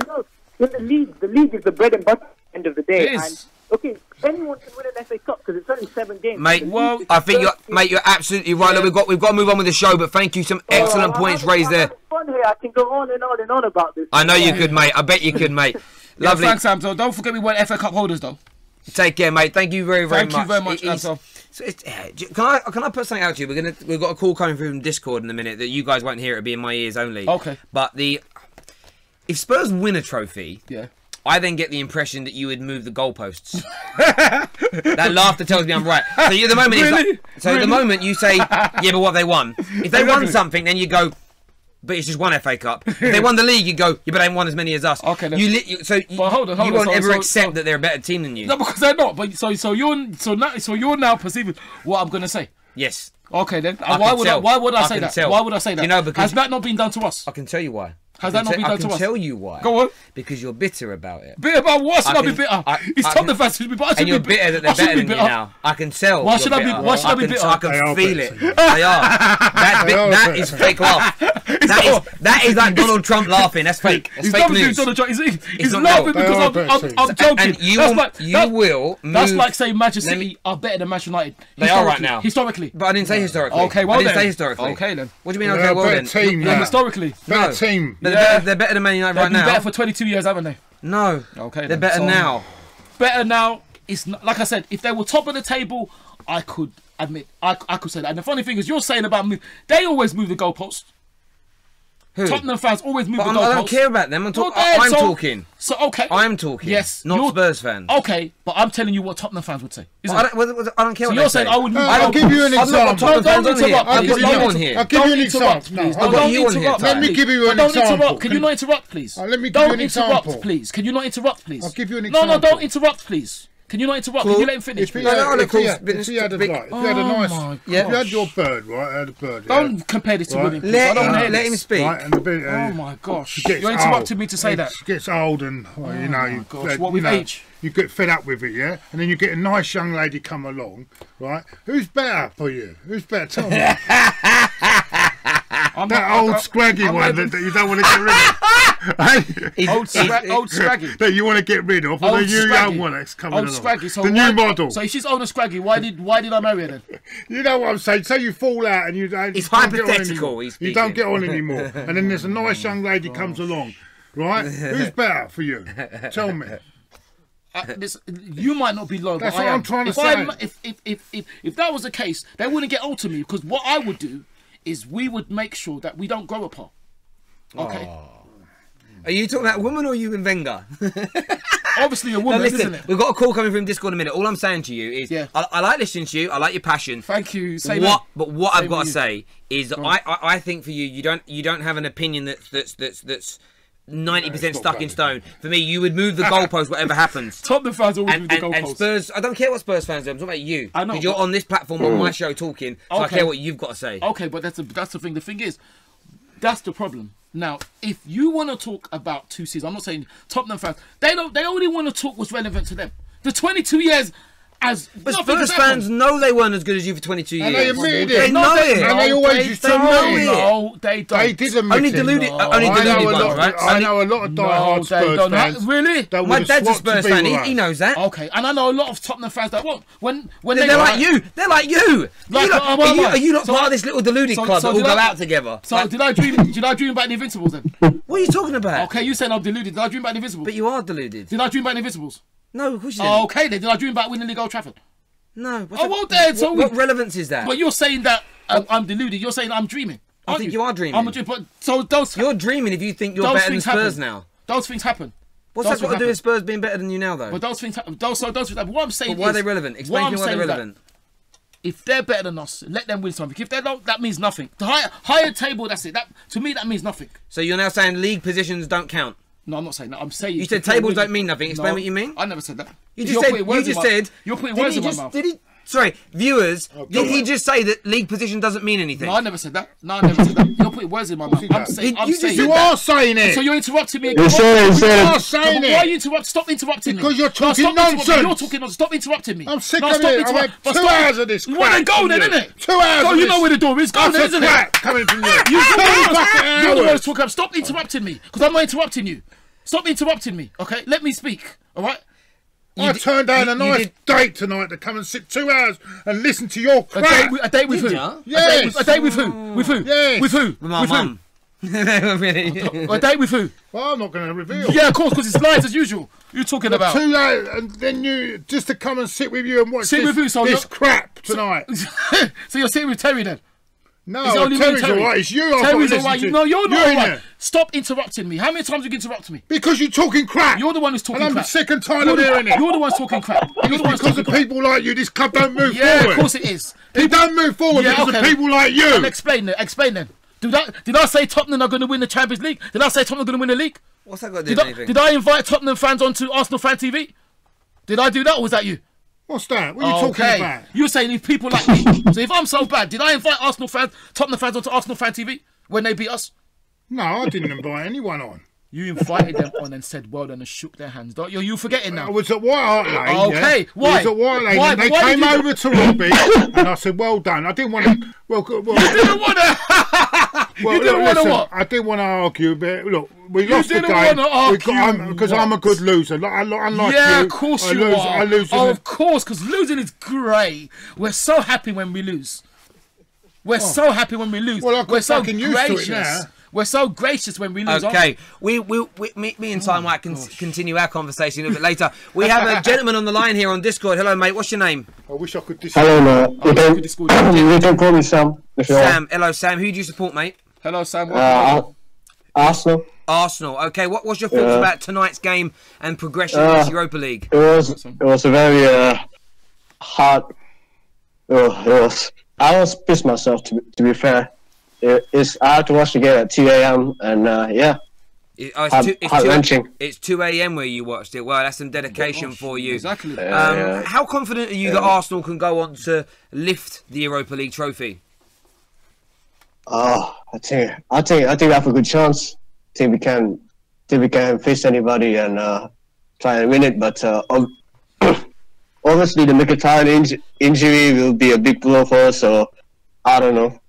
Speaker 6: the league is the bread and butter at the end of the day.
Speaker 2: It is.
Speaker 6: And, okay, anyone can win an FA Cup because it's only 7 games.
Speaker 1: Mate,
Speaker 2: Well,
Speaker 1: I think you're absolutely right. Look, we've got to move on with the show, but thank you. Some excellent points raised there.
Speaker 6: Fun here. I can go on and on and on about this.
Speaker 1: I know you could, mate. I bet you could, mate. Lovely.
Speaker 2: Thanks, Sam. So don't forget we were FA Cup holders, though.
Speaker 1: Take care, mate. Thank you very, very
Speaker 2: Thank
Speaker 1: much.
Speaker 2: you very much, Ansel.
Speaker 1: So can I put something out to you? We've got a call coming through from Discord in a minute that you guys won't hear. It'll be in my ears only.
Speaker 2: Okay.
Speaker 1: But if Spurs win a trophy,
Speaker 2: Yeah.
Speaker 1: I then get the impression that you would move the goalposts. That laughter tells me I'm right. So the moment
Speaker 2: Really?
Speaker 1: the moment you say, yeah, but what have they won? If they won something, then you go, but it's just one FA Cup. If they won the league, you go, yeah, but they haven't won as many as us.
Speaker 2: Okay, then.
Speaker 1: But
Speaker 2: hold on,
Speaker 1: you won't
Speaker 2: so-
Speaker 1: ever
Speaker 2: so-
Speaker 1: accept
Speaker 2: so-
Speaker 1: that they're a better team than you.
Speaker 2: No, because they're not. But so you're now perceiving what I'm gonna say.
Speaker 1: Yes.
Speaker 2: Okay, then.
Speaker 1: I
Speaker 2: Why
Speaker 1: can
Speaker 2: would
Speaker 1: tell.
Speaker 2: I
Speaker 1: I
Speaker 2: say
Speaker 1: can
Speaker 2: that?
Speaker 1: tell.
Speaker 2: Why would I say that?
Speaker 1: You know, because
Speaker 2: has that not been done to us?
Speaker 1: I can tell you why.
Speaker 2: Has that not been done to us?
Speaker 1: I can tell you why.
Speaker 2: Go on.
Speaker 1: Because you're bitter about it.
Speaker 2: Bitter about what? Should I be bitter? It's Tottenham fans who should be bitter.
Speaker 1: And you're bitter that they're better than you now. I can tell.
Speaker 2: Why
Speaker 1: you're
Speaker 2: should I be-
Speaker 1: bitter.
Speaker 2: why should I be bitter?
Speaker 1: I
Speaker 3: They
Speaker 1: can
Speaker 3: are
Speaker 1: feel
Speaker 3: bitter.
Speaker 1: it. They are. That is fake laugh. That is like Donald Trump laughing. That's fake. That's
Speaker 2: He's
Speaker 1: fake
Speaker 2: laughing
Speaker 1: news.
Speaker 2: Donald Trump. He's
Speaker 1: not
Speaker 2: laughing
Speaker 1: real.
Speaker 3: They are
Speaker 2: because
Speaker 3: bitter.
Speaker 2: I'm joking.
Speaker 1: And you will move.
Speaker 2: That's like saying Manchester
Speaker 1: Let me-
Speaker 2: City are better than Manchester United.
Speaker 1: They are right now.
Speaker 2: Historically.
Speaker 1: But I didn't say historically.
Speaker 2: Okay, well
Speaker 1: I didn't
Speaker 2: then.
Speaker 1: say historically.
Speaker 2: Okay then.
Speaker 1: What do you mean?
Speaker 3: They're
Speaker 1: Okay,
Speaker 3: a
Speaker 1: well
Speaker 3: better
Speaker 1: then.
Speaker 3: team
Speaker 2: Yeah,
Speaker 3: now.
Speaker 2: historically.
Speaker 3: Better
Speaker 1: No.
Speaker 3: team.
Speaker 1: They're better than Man United
Speaker 2: They've
Speaker 1: right
Speaker 2: been better
Speaker 1: now.
Speaker 2: for 22 years, haven't they?
Speaker 1: No.
Speaker 2: Okay,
Speaker 1: They're
Speaker 2: then.
Speaker 1: better
Speaker 2: So-
Speaker 1: now.
Speaker 2: Better now. It's not, like I said, if they were top of the table, I could admit, I could say that. And the funny thing is, you're saying about they always move the goalpost.
Speaker 1: Who?
Speaker 2: Tottenham fans always move
Speaker 1: But
Speaker 2: the goalpost.
Speaker 1: I don't care about them. I'm
Speaker 2: Okay,
Speaker 1: talking.
Speaker 2: So okay.
Speaker 1: I'm talking.
Speaker 2: Yes,
Speaker 1: Not
Speaker 2: you're-
Speaker 1: Spurs fans.
Speaker 2: Okay, but I'm telling you what Tottenham fans would say. Isn't
Speaker 1: I
Speaker 2: it?
Speaker 1: don't care
Speaker 2: So
Speaker 1: what
Speaker 2: you're
Speaker 1: they
Speaker 2: saying
Speaker 1: say.
Speaker 2: I would move
Speaker 3: I'll
Speaker 2: the
Speaker 3: give you an
Speaker 2: goalpost.
Speaker 1: I've not got
Speaker 3: example.
Speaker 1: Tottenham fans
Speaker 2: Don't
Speaker 1: on here.
Speaker 2: interrupt,
Speaker 1: I've
Speaker 2: please.
Speaker 1: got you
Speaker 2: Don't
Speaker 1: on here.
Speaker 3: I'll give you an
Speaker 2: Don't interrupt,
Speaker 3: example.
Speaker 2: please.
Speaker 3: No, I've
Speaker 2: Don't
Speaker 1: got you on here,
Speaker 2: interrupt,
Speaker 1: Ty.
Speaker 3: Let me give you an
Speaker 2: Don't
Speaker 3: example.
Speaker 2: interrupt. Can you not interrupt, please?
Speaker 3: Let me give you
Speaker 2: Don't
Speaker 3: an
Speaker 2: interrupt,
Speaker 3: example.
Speaker 2: please. Can you not interrupt, please?
Speaker 3: I'll give you an
Speaker 2: No,
Speaker 3: example.
Speaker 2: don't interrupt, please. Can you not interrupt? Can you let him finish,
Speaker 3: If he
Speaker 2: please?
Speaker 1: No,
Speaker 3: had,
Speaker 1: no,
Speaker 3: if he
Speaker 1: of
Speaker 3: had,
Speaker 1: course,
Speaker 3: if he had a
Speaker 1: big-
Speaker 3: like, if he had a nice,
Speaker 2: my
Speaker 3: if you had
Speaker 2: gosh.
Speaker 3: your bird, right? I had a bird. Yeah?
Speaker 2: Don't compare this to
Speaker 3: Right.
Speaker 2: women, please. I don't want to hear
Speaker 1: Let him
Speaker 2: this.
Speaker 1: speak.
Speaker 3: Right, and the bit,
Speaker 2: Oh my gosh.
Speaker 3: gets
Speaker 2: You interrupted
Speaker 3: old.
Speaker 2: me to say that.
Speaker 3: It gets old and well, you know,
Speaker 2: my gosh, what
Speaker 3: you
Speaker 2: with
Speaker 3: know,
Speaker 2: age?
Speaker 3: you get fed up with it, yeah. And then you get a nice young lady come along, right? Who's better for you? Who's better? Tell me. That old scraggy one that you don't want to get rid of.
Speaker 2: Old Scraggy.
Speaker 3: That you want to get rid of, or the
Speaker 2: Old
Speaker 3: new
Speaker 2: Scraggy.
Speaker 3: young one that's coming
Speaker 2: Old
Speaker 3: along.
Speaker 2: Scraggy. So
Speaker 3: the
Speaker 2: why,
Speaker 3: new model.
Speaker 2: So if she's old and Scraggy, why did I marry her then?
Speaker 3: You know what I'm saying? Say you fall out and you don't.
Speaker 1: It's
Speaker 3: you don't get on
Speaker 1: hypothetical,
Speaker 3: anymore.
Speaker 1: he's
Speaker 3: You don't
Speaker 1: speaking.
Speaker 3: get on anymore, and then there's a nice young lady comes along, right? Who's better for you? Tell me.
Speaker 2: You might not be loyal,
Speaker 3: That's
Speaker 2: but
Speaker 3: what
Speaker 2: I am.
Speaker 3: I'm trying to
Speaker 2: say. If that was the case, they wouldn't get old to me because what I would do is we would make sure that we don't grow apart. Okay.
Speaker 1: Are you talking about a woman or you and Wenger?
Speaker 2: Obviously a
Speaker 1: No,
Speaker 2: woman,
Speaker 1: listen,
Speaker 2: isn't it?
Speaker 1: we've got a call coming from Discord in a minute. All I'm saying to you is,
Speaker 2: Yeah.
Speaker 1: I like listening to you. I like your passion.
Speaker 2: Thank you. Same
Speaker 1: But what
Speaker 2: Same
Speaker 1: I've got
Speaker 2: with
Speaker 1: to
Speaker 2: you.
Speaker 1: say is, I think for you, you don't have an opinion that's 90% stuck in stone. For me, you would move the goalpost, whatever happens.
Speaker 2: Tottenham fans always move the goalpost.
Speaker 1: And Spurs, I don't care what Spurs fans do. I'm talking about you.
Speaker 2: I know.
Speaker 1: Because you're on this platform on my show talking, so I care what you've got to say.
Speaker 2: Okay, but that's the thing. The thing is, that's the problem. Now, if you want to talk about 2 seasons, I'm not saying Tottenham fans. They only want to talk what's relevant to them. The 22 years.
Speaker 1: But Spurs fans know they weren't as good as you for 22 years.
Speaker 3: And they admitted it.
Speaker 1: They know it.
Speaker 3: And they always used to know it.
Speaker 2: No, they don't.
Speaker 3: They did admit
Speaker 1: Only
Speaker 3: it.
Speaker 1: deluded ones, right?
Speaker 3: I know a lot of diehard Spurs fans.
Speaker 2: Really?
Speaker 1: My dad's a Spurs fan. He knows that.
Speaker 2: Okay, and I know a lot of Tottenham fans that won't. When
Speaker 1: they're like you. They're like you. Are you not part of this little deluded club that all go out together?
Speaker 2: So did I dream about the Invincibles then?
Speaker 1: What are you talking about?
Speaker 2: Okay, you said I'm deluded. Did I dream about the Invincibles?
Speaker 1: But you are deluded.
Speaker 2: Did I dream about the Invincibles?
Speaker 1: No, of course you didn't.
Speaker 2: Okay, then did I dream about winning the League Old Trafford?
Speaker 1: No.
Speaker 2: What
Speaker 1: relevance is that?
Speaker 2: But you're saying that I'm deluded. You're saying I'm dreaming.
Speaker 1: I think you are dreaming.
Speaker 2: I'm a dream. But so you're
Speaker 1: dreaming if you think you're better than Spurs now.
Speaker 2: Those things happen.
Speaker 1: What's that got to do with Spurs being better than you now, though?
Speaker 2: But those things happen. Those things happen. What I'm saying
Speaker 1: is... Why are they relevant? Explain to me why they're relevant.
Speaker 2: If they're better than us, let them win something. If they don't, that means nothing. The higher table, that's it. To me, that means nothing.
Speaker 1: So you're now saying league positions don't count?
Speaker 2: No, I'm not saying that. I'm saying...
Speaker 1: You said tables don't mean nothing. Explain what you mean.
Speaker 2: I never said that.
Speaker 1: You just said...
Speaker 2: You're putting words in my mouth.
Speaker 1: Did he... Sorry, viewers, did he just say that league position doesn't mean anything?
Speaker 2: No, I never said that. You're putting words in my mouth.
Speaker 3: You are saying it.
Speaker 2: So you're interrupting me again.
Speaker 3: You are saying it.
Speaker 2: Why are you interrupting? Stop interrupting me.
Speaker 3: Because you're talking nonsense.
Speaker 2: You're talking nonsense. Stop interrupting me.
Speaker 3: I'm sick of it. I've had 2 hours of this crap.
Speaker 2: Well, then go then, innit?
Speaker 3: 2 hours
Speaker 2: Go, you know where the door is. Go then, isn't it?
Speaker 3: Coming from you.
Speaker 2: You're the one who's talking. Stop interrupting me. Because I'm not interrupting you. Stop interrupting me, okay? Let me speak, all right?
Speaker 3: I turned down a nice date tonight to come and sit 2 hours and listen to your crap.
Speaker 2: A date with who?
Speaker 3: Yes.
Speaker 2: A date with who? With who?
Speaker 3: Yes.
Speaker 2: With who?
Speaker 1: My mum.
Speaker 2: A date with who?
Speaker 3: Well, I'm not going to reveal.
Speaker 2: Yeah, of course, because it's lies as usual. You're talking about
Speaker 3: 2 hours, and then you just to come and sit with you and watch this crap tonight.
Speaker 2: So you're sitting with Terry then?
Speaker 3: No, Terry's all right. It's you.
Speaker 2: Terry's all right. No, you're not all right. Stop interrupting me. How many times you interrupt me?
Speaker 3: Because you're talking crap.
Speaker 2: You're the one who's talking crap.
Speaker 3: And I'm sick and tired of hearing it.
Speaker 2: You're the one who's talking crap.
Speaker 3: Because of people like you, this club don't move forward.
Speaker 2: Yeah, of course it is.
Speaker 3: It don't move forward because of people like you.
Speaker 2: And explain then. Did I say Tottenham are going to win the Champions League? Did I say Tottenham are going to win the league?
Speaker 1: What's that got to do with anything?
Speaker 2: Did I invite Tottenham fans onto Arsenal Fan TV? Did I do that, or was that you?
Speaker 3: What's that? What are you talking about?
Speaker 2: You're saying if people like me. So if I'm so bad, did I invite Tottenham fans onto Arsenal Fan TV when they beat us?
Speaker 3: No, I didn't invite anyone on.
Speaker 2: You invited them on and said well done and shook their hands. You're forgetting now.
Speaker 3: I was at White Hart Lane.
Speaker 2: Okay, why?
Speaker 3: I was at White Lane and they came over to Robbie and I said, well done. I didn't want to...
Speaker 2: You didn't want to... You didn't want to what?
Speaker 3: I didn't want to argue a bit. Look, we lost the game. Because I'm a good loser. Unlike
Speaker 2: yeah,
Speaker 3: you,
Speaker 2: of course you are.
Speaker 3: I lose
Speaker 2: of course, because losing is great. We're so happy when we lose. We're so happy when we lose.
Speaker 3: Well,
Speaker 2: we're so
Speaker 3: used to it now.
Speaker 2: We're so gracious when we lose.
Speaker 1: Okay, me and Ty might continue our conversation a little bit later. We have a gentleman on the line here on Discord. Hello, mate. What's your name?
Speaker 3: I wish I could.
Speaker 7: Hello, mate. You can call me Sam.
Speaker 1: Sam. Hello, Sam. Who do you support, mate?
Speaker 2: Hello, Sam.
Speaker 7: Arsenal.
Speaker 1: Arsenal. Okay. What's your thoughts about tonight's game and progression in this Europa League?
Speaker 7: It was a very hard. I was pissed myself to be fair. I had to watch the game at 2 a.m. and
Speaker 1: it's 2 a.m. where you watched it. Well, that's some dedication for you.
Speaker 2: Exactly.
Speaker 1: How confident are you that Arsenal can go on to lift the Europa League trophy?
Speaker 7: I think we have a good chance. I think we can face anybody and try and win it. But obviously the Mkhitaryan injury will be a big blow for us. So I don't know.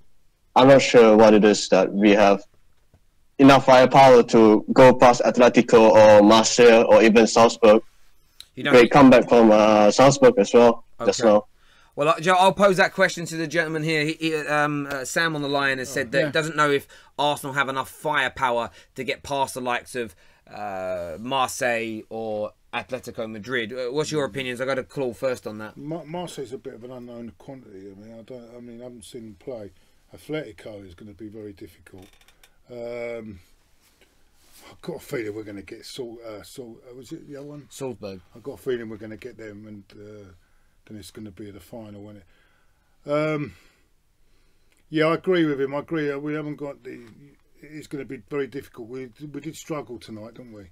Speaker 7: I'm not sure what it is that we have enough firepower to go past Atletico or Marseille or even Salzburg. Great comeback from Salzburg as well. Just now.
Speaker 1: Well, Joe, I'll pose that question to the gentleman here. Sam on the line has said that he doesn't know if Arsenal have enough firepower to get past the likes of Marseille or Atletico Madrid. What's your opinions? I got a call first on that.
Speaker 3: Marseille's a bit of an unknown quantity. I haven't seen them play. Atletico is going to be very difficult. I've got a feeling we're going to get was it the other one?
Speaker 1: Salzburg.
Speaker 3: I've got a feeling we're going to get them, and then it's going to be the final, isn't it? Yeah, I agree with him. I agree. We haven't got the it's going to be very difficult. We did struggle tonight, didn't we?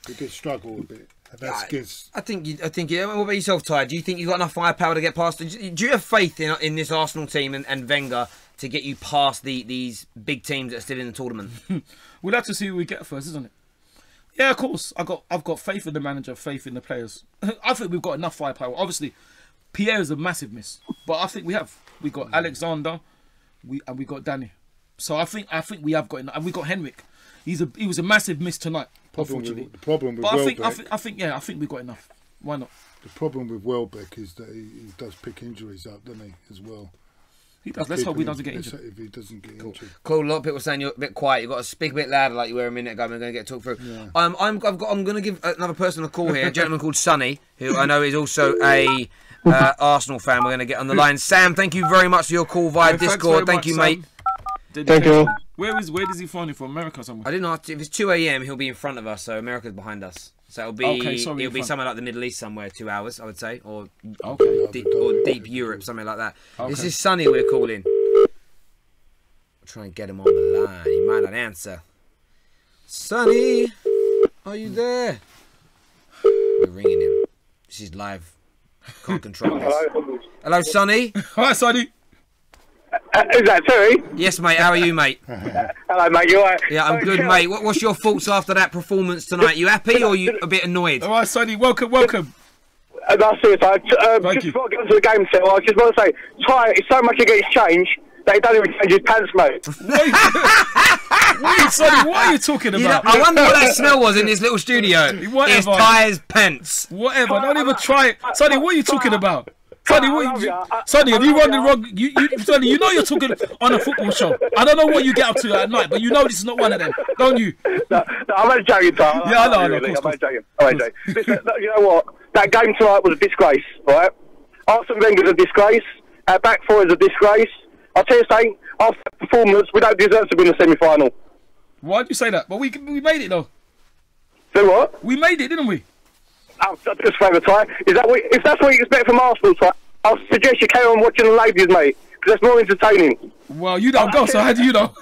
Speaker 3: We did struggle a bit. And that's against...
Speaker 1: I think. What about yourself, Ty? Do you think you've got enough firepower to get past? Do you have faith in this Arsenal team and Wenger to get you past these big teams that are still in the tournament?
Speaker 2: We'll have to see who we get first, isn't it? Yeah, of course. I've got faith in the manager, faith in the players. I think we've got enough firepower. Obviously, Pierre is a massive miss, but I think we have. We got Alexander, we got Danny. So I think we have got enough. And we got Henrik. He was a massive miss tonight. Unfortunately,
Speaker 3: The problem with
Speaker 2: but
Speaker 3: Welbeck,
Speaker 2: I think we got enough. Why not?
Speaker 3: the problem with Welbeck is that he does pick injuries up, doesn't he, as well?
Speaker 2: He does. Let's hope he doesn't get injured.
Speaker 3: If he doesn't get injured.
Speaker 1: Cool. A lot of people saying you're a bit quiet. You've got to speak a bit louder, like you were a minute ago. We're going to get talked through. Yeah. I'm going to give another person a call here. A gentleman called Sonny, who I know is also a Arsenal fan. We're going to get on the line. Sam, thank you very much for your call via Discord. Thank you, mate.
Speaker 7: Thank you.
Speaker 2: Where does he phone in from? America somewhere?
Speaker 1: I didn't know. If it's 2 a.m., he'll be in front of us, so America's behind us. So it'll be somewhere like the Middle East somewhere, 2 hours, I would say, or deep Europe, something like that. Okay. This is Sonny we're calling. I'll try and get him on the line. He might not answer. Sonny, are you there? We're ringing him. This is live. Can't control this. Hello, Sonny.
Speaker 2: Hi, Sonny.
Speaker 8: Is that Terry?
Speaker 1: Yes, mate. How are you, mate?
Speaker 8: Hello, mate. You alright?
Speaker 1: Yeah, I'm good, mate. What's your thoughts after that performance tonight? You happy or you a bit annoyed?
Speaker 2: All right, Sonny. Welcome.
Speaker 8: That's it. Just before I get onto the game, Phil, I just want to say, Ty is so much against change that he doesn't even change his pants, mate.
Speaker 2: Sonny, what are you talking about?
Speaker 1: I wonder what that smell was in this little studio. It's Ty's pants.
Speaker 2: Whatever. Don't even try it. Sonny, what are you talking about? Sonny, have you run the wrong? Sonny, you know you're talking on a football show. I don't know what you get up to at night, but you know this is not one of them, don't you?
Speaker 8: No, I'm only joking, Ty.
Speaker 2: Yeah, I know.
Speaker 8: I'm only joking. Listen, you know what? That game tonight was a disgrace, right? Arsene Wenger's a disgrace. Our back four is a disgrace. I'll tell you something. After that performance, we don't deserve to win the semi-final.
Speaker 2: Why do you say that? But we made it though.
Speaker 8: So what?
Speaker 2: We made it, didn't we?
Speaker 8: I'll just favour, Ty. If that's what you expect from Arsenal, Ty, I'll suggest you carry on watching the ladies, mate, because that's more entertaining.
Speaker 2: Well, you don't go, so how do you know?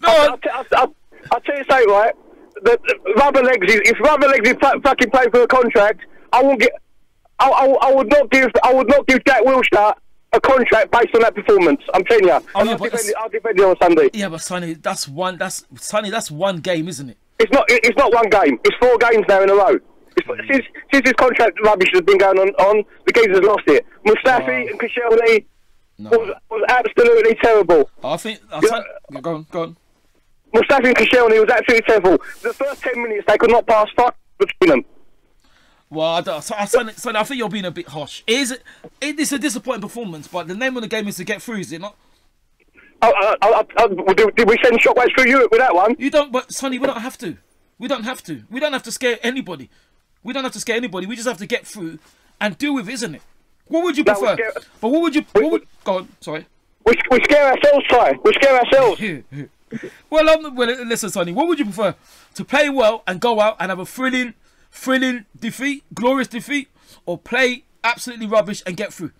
Speaker 8: I'll tell you something, right? The rubber legs. If rubber legs is fucking playing for a contract, I would not give Jack Wilshere a contract based on that performance. I'm telling you. I'll defend you on Sunday.
Speaker 2: Yeah, but Sonny, that's one game, isn't it?
Speaker 8: It's not one game. It's 4 games now in a row. Since his contract rubbish has been going on, the Geezers lost it. Mustafi and Koscielny was absolutely terrible.
Speaker 2: I think... Go on.
Speaker 8: Mustafi and Koscielny was absolutely terrible. The first 10 minutes, they could not pass between them.
Speaker 2: Well, Sonny, I think you're being a bit harsh. It's a disappointing performance, but the name of the game is to get through, is it not?
Speaker 8: Did we send shockwaves through Europe with that one?
Speaker 2: You don't, but Sonny, we don't have to. We don't have to scare anybody. We don't have to scare anybody. We just have to get through and deal with it, isn't it? What would you prefer? But what would you... Go on, sorry.
Speaker 8: We scare ourselves, Ty. We scare ourselves.
Speaker 2: Well, listen, Sonny, what would you prefer? To play well and go out and have a thrilling defeat, glorious defeat, or play absolutely rubbish and get through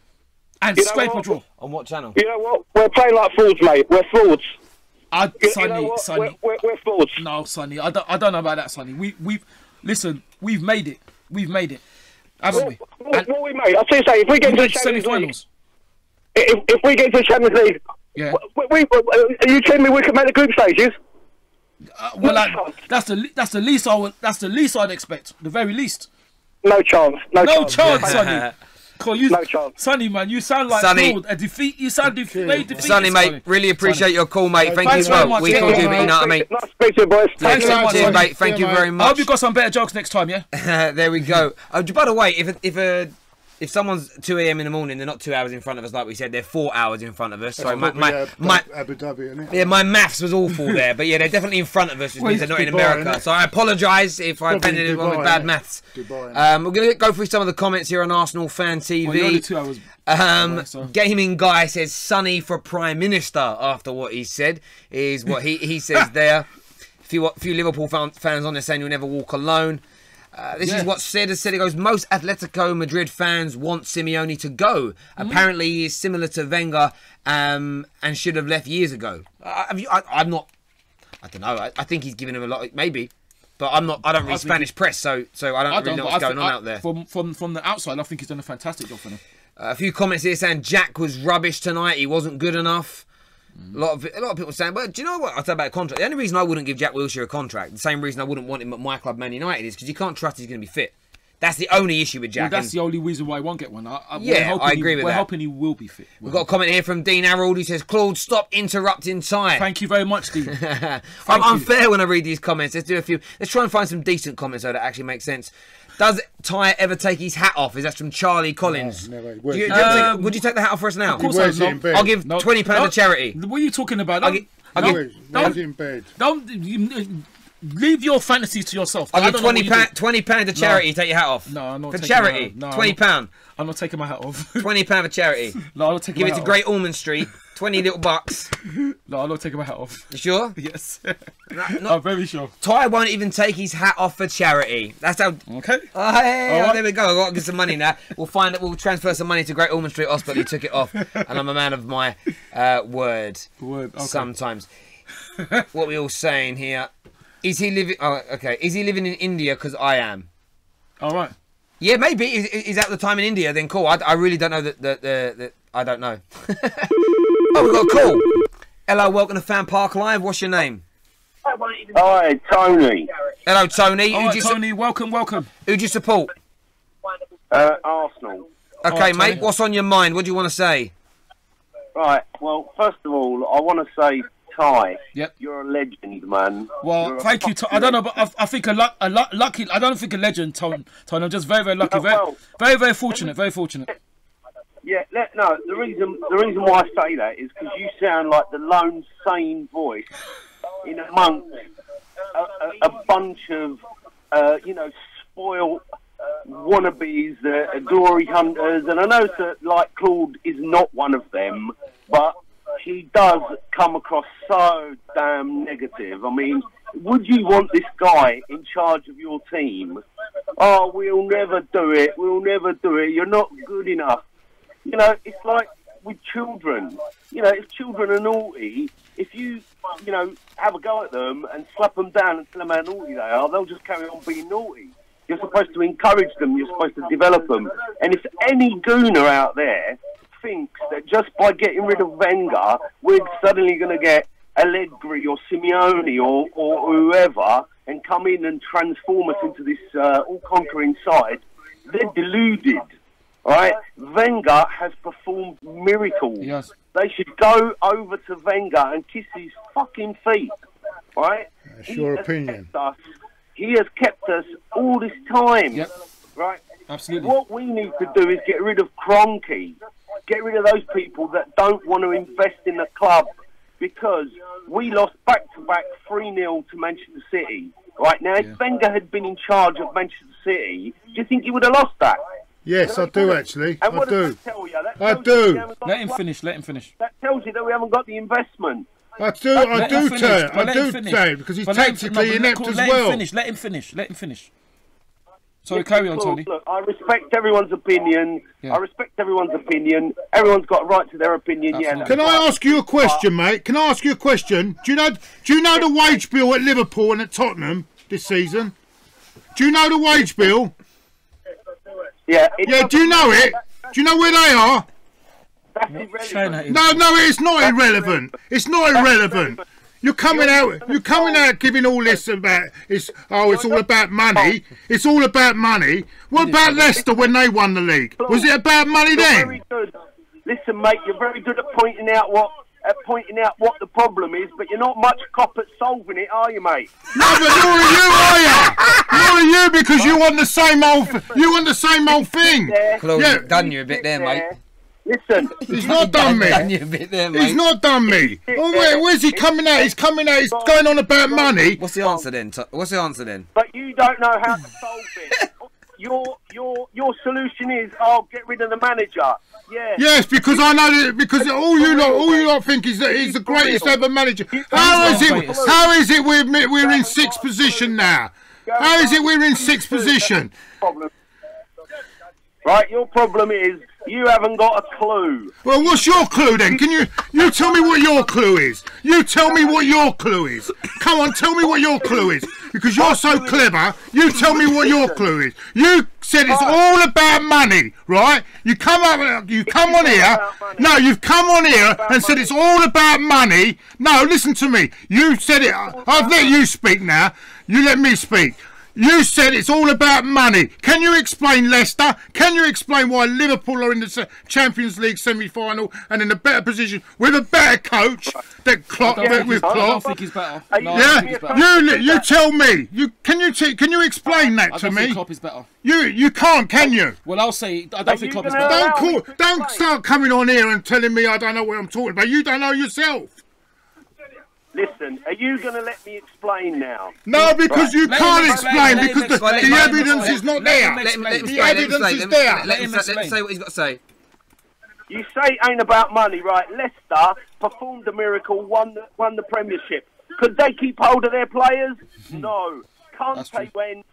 Speaker 2: and scrape a draw?
Speaker 1: On what channel?
Speaker 8: You know what? We're playing like frauds, mate. We're frauds.
Speaker 2: Sonny.
Speaker 8: We're frauds.
Speaker 2: No, Sonny, I don't know about that, Sonny. We've made it. We've made it. Haven't we?
Speaker 8: What we made? I'll tell you something. If we get to the
Speaker 2: semi-finals,
Speaker 8: if we get to the Champions League,
Speaker 2: yeah.
Speaker 8: Are you telling me we can make the group stages?
Speaker 2: That's the least I'd expect. The very least.
Speaker 8: No chance. No
Speaker 2: chance, Sonny.
Speaker 8: No chance.
Speaker 2: Sonny, man, you sound like a defeat. You sound defeated.
Speaker 1: Sonny, mate, really appreciate your call, mate. Thank you as well. We called you, but you know what I mean.
Speaker 8: Nice to speak to you, boys.
Speaker 2: Thanks so much,
Speaker 1: mate. Thank you very much.
Speaker 2: I hope you got some better jokes next time, yeah?
Speaker 1: There we go. By the way, if someone's 2 a.m. in the morning, they're not 2 hours in front of us, like we said. They're 4 hours in front of us. Sorry,
Speaker 3: Abu Dhabi, isn't it?
Speaker 1: Yeah, my maths was awful there, but yeah, they're definitely in front of us, which means they're not in America. So I apologise if I offended anyone with bad maths. We're going to go through some of the comments here on Arsenal Fan TV.
Speaker 2: Well, only 2 hours.
Speaker 1: Gaming Guy says Sonny for Prime Minister after what he said is what he says there. Few Liverpool fans on there saying you'll never walk alone. This is what said. He goes, most Atletico Madrid fans want Simeone to go. Apparently, he is similar to Wenger and should have left years ago. I'm I don't know. I think he's giving him a lot. Maybe. But I don't read Spanish press, so I don't really know what's going on out there.
Speaker 2: From the outside, I think he's done a fantastic job for them.
Speaker 1: A few comments here saying Jack was rubbish tonight. He wasn't good enough. A lot of people saying, but do you know what? I'll tell you about a contract. The only reason I wouldn't give Jack Wilshere a contract, the same reason I wouldn't want him at my club, Man United, is because you can't trust he's going to be fit. That's the only issue with Jack.
Speaker 2: Well, that's the only reason why he won't get one.
Speaker 1: I agree with that.
Speaker 2: We're hoping he will be fit.
Speaker 1: We've got a comment here from Dean Harold who says, Claude, stop interrupting Ty.
Speaker 2: Thank you very much, Dean.
Speaker 1: I'm unfair when I read these comments. Let's do a few. Let's try and find some decent comments though that actually make sense. Does Ty ever take his hat off? Is that from Charlie Collins?
Speaker 3: No, never.
Speaker 1: Would you take the hat off for us now?
Speaker 2: Of course I will.
Speaker 1: I'll give £20 to charity.
Speaker 2: What are you talking about?
Speaker 3: Don't in bed.
Speaker 2: Leave your fantasies to yourself.
Speaker 1: I'll give £20 to charity. Take your hat off.
Speaker 2: No, I'm not
Speaker 1: for
Speaker 2: taking
Speaker 1: charity.
Speaker 2: No,
Speaker 1: £20.
Speaker 2: I'm not taking my hat off.
Speaker 1: £20 for charity.
Speaker 2: No, I'm not taking
Speaker 1: give
Speaker 2: my hat
Speaker 1: it to Great Ormond Street. 20 little bucks.
Speaker 2: No, I'm not taking my hat off.
Speaker 1: You sure?
Speaker 2: Yes. I'm very sure.
Speaker 1: Ty won't even take his hat off for charity. That's how.
Speaker 2: Okay.
Speaker 1: There we go. I've got to get some money now. We'll find it. We'll transfer some money to Great Ormond Street Hospital. He took it off, and I'm a man of my word.
Speaker 2: Okay.
Speaker 1: Sometimes. What we all saying here? Is he living? Oh, okay. Is he living in India? Because I am.
Speaker 2: All right.
Speaker 1: Yeah, maybe. Is at the time in India? Then cool. I really don't know that. I don't know. Oh, we've got a call. Hello, welcome to FanPark Live. What's your name?
Speaker 9: Hi, Tony.
Speaker 1: Hello, Tony.
Speaker 2: All right, Tony, welcome.
Speaker 1: Who do you support?
Speaker 9: Arsenal.
Speaker 1: Okay,
Speaker 2: right,
Speaker 1: mate.
Speaker 2: Tony.
Speaker 1: What's on your mind? What do you want to say?
Speaker 9: Right, well, first of all, I want to say, Ty,
Speaker 2: Yep.
Speaker 9: you're a legend, man.
Speaker 2: Well, thank you. I don't know, but I think lucky. I don't think a legend, Tony. I'm just very, very lucky. Very fortunate. Very fortunate.
Speaker 9: Yeah, the reason why I say that is because you sound like the lone sane voice in amongst a bunch of spoiled wannabes, glory hunters, and I know that like Claude is not one of them, but he does come across so damn negative. I mean, would you want this guy in charge of your team? Oh, we'll never do it. You're not good enough. You know, it's like with children. You know, if children are naughty, if you have a go at them and slap them down and tell them how naughty they are, they'll just carry on being naughty. You're supposed to encourage them. You're supposed to develop them. And if any gooner out there thinks that just by getting rid of Wenger, we're suddenly going to get Allegri or Simeone or whoever and come in and transform us into this all-conquering side, they're deluded. Right, Wenger has performed miracles.
Speaker 2: Yes.
Speaker 9: They should go over to Wenger and kiss his fucking feet. Right?
Speaker 3: That's your opinion.
Speaker 9: He has kept us all this time.
Speaker 2: Yep.
Speaker 9: Right?
Speaker 2: Absolutely.
Speaker 9: What we need to do is get rid of Kroenke. Get rid of those people that don't want to invest in the club, because we lost back-to-back 3-0 to Manchester City. Right now, if Wenger had been in charge of Manchester City, do you think he would have lost that?
Speaker 3: Yes, I do actually.
Speaker 9: And what
Speaker 3: I do.
Speaker 9: Does that tell you? That
Speaker 3: I
Speaker 9: tells
Speaker 3: do.
Speaker 9: you we haven't got
Speaker 2: Let him
Speaker 9: the-
Speaker 2: finish.
Speaker 9: That tells you that we haven't got the investment.
Speaker 3: I do say because he's tactically inept as well.
Speaker 2: Let him finish. Sorry, carry on, Tony.
Speaker 9: Look, I respect everyone's opinion.
Speaker 2: Yeah.
Speaker 9: Everyone's got a right to their opinion.
Speaker 2: Absolutely.
Speaker 9: Yeah.
Speaker 3: Can I ask you a question, mate? Can I ask you a question? Do you know the wage bill at Liverpool and at Tottenham this season? Do you know the wage bill?
Speaker 9: Yeah.
Speaker 3: Yeah, do you know it? Do you know where they are?
Speaker 9: That's irrelevant.
Speaker 3: No, it's not irrelevant. It's not irrelevant. You're coming out giving all this about it's all about money. It's all about money. What about Leicester when they won the league? Was it about money
Speaker 9: You're
Speaker 3: then?
Speaker 9: very good. Listen, mate, you're very good at pointing out what the problem is, but you're not much cop at solving it, are you, mate?
Speaker 3: No, but nor are you, because you want the same old thing.
Speaker 1: Chloe,
Speaker 3: Yeah.
Speaker 1: done you a bit there, mate.
Speaker 9: Listen,
Speaker 3: He's not done me.
Speaker 1: Done you a bit there, mate.
Speaker 3: He's not done me. Oh wait, where's he coming out? He's coming out. He's going on about money.
Speaker 1: What's the answer then?
Speaker 9: but you don't know how to solve it. Your solution is, get rid of the manager. Yeah.
Speaker 3: Yes, because I know that, because all you lot think is that he's the greatest ever manager. How is it we're in sixth position now? How is it we're in sixth position?
Speaker 9: Right, your problem is You haven't got a clue.
Speaker 3: Well, what's your clue then? Can you tell me what your clue is? You tell me what your clue is. Come on, tell me what your clue is. Because you're so clever, you tell me what your clue is. You said it's all about money, right? You come on here. No, you've come on here and said it's all about money. No, listen to me. You said it. I've let you speak now. You let me speak. You said it's all about money. Can you explain, Leicester? Can you explain why Liverpool are in the Champions League semi-final and in a better position with a better coach that Klopp?
Speaker 2: I don't think he's better.
Speaker 3: You tell me. Can you explain that to
Speaker 2: I don't
Speaker 3: me?
Speaker 2: think Klopp is better.
Speaker 3: You can't, can you?
Speaker 2: Well, I'll say I don't think Klopp is better.
Speaker 3: Don't start coming on here and telling me I don't know what I'm talking about. You don't know yourself.
Speaker 9: Listen, are you going to let me explain now?
Speaker 3: No, because you can't explain because the evidence is not there. The evidence is there.
Speaker 1: Let him say what he's got to say.
Speaker 9: You say it ain't about money, right? Leicester performed a miracle, won the Premiership. Could they keep hold of their players? No. Conte went.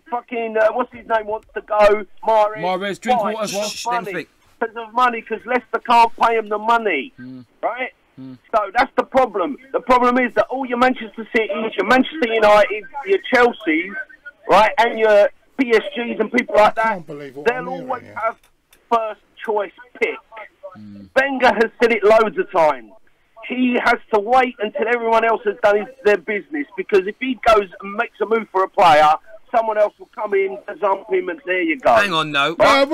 Speaker 9: Fucking, what's his name wants to go?
Speaker 2: Mahrez, drink water as well.
Speaker 9: Because of money, because Leicester can't pay him the money, right? So that's the problem. The problem is that all your Manchester Cities, your Manchester United, your Chelseas, right, and your PSGs and people like that, they'll always have first choice pick. Wenger has said it loads of times. He has to wait until everyone else has done their business, because if he goes and makes a move for a player, someone else will come in, zump him, and there you go.
Speaker 1: Hang on, no. One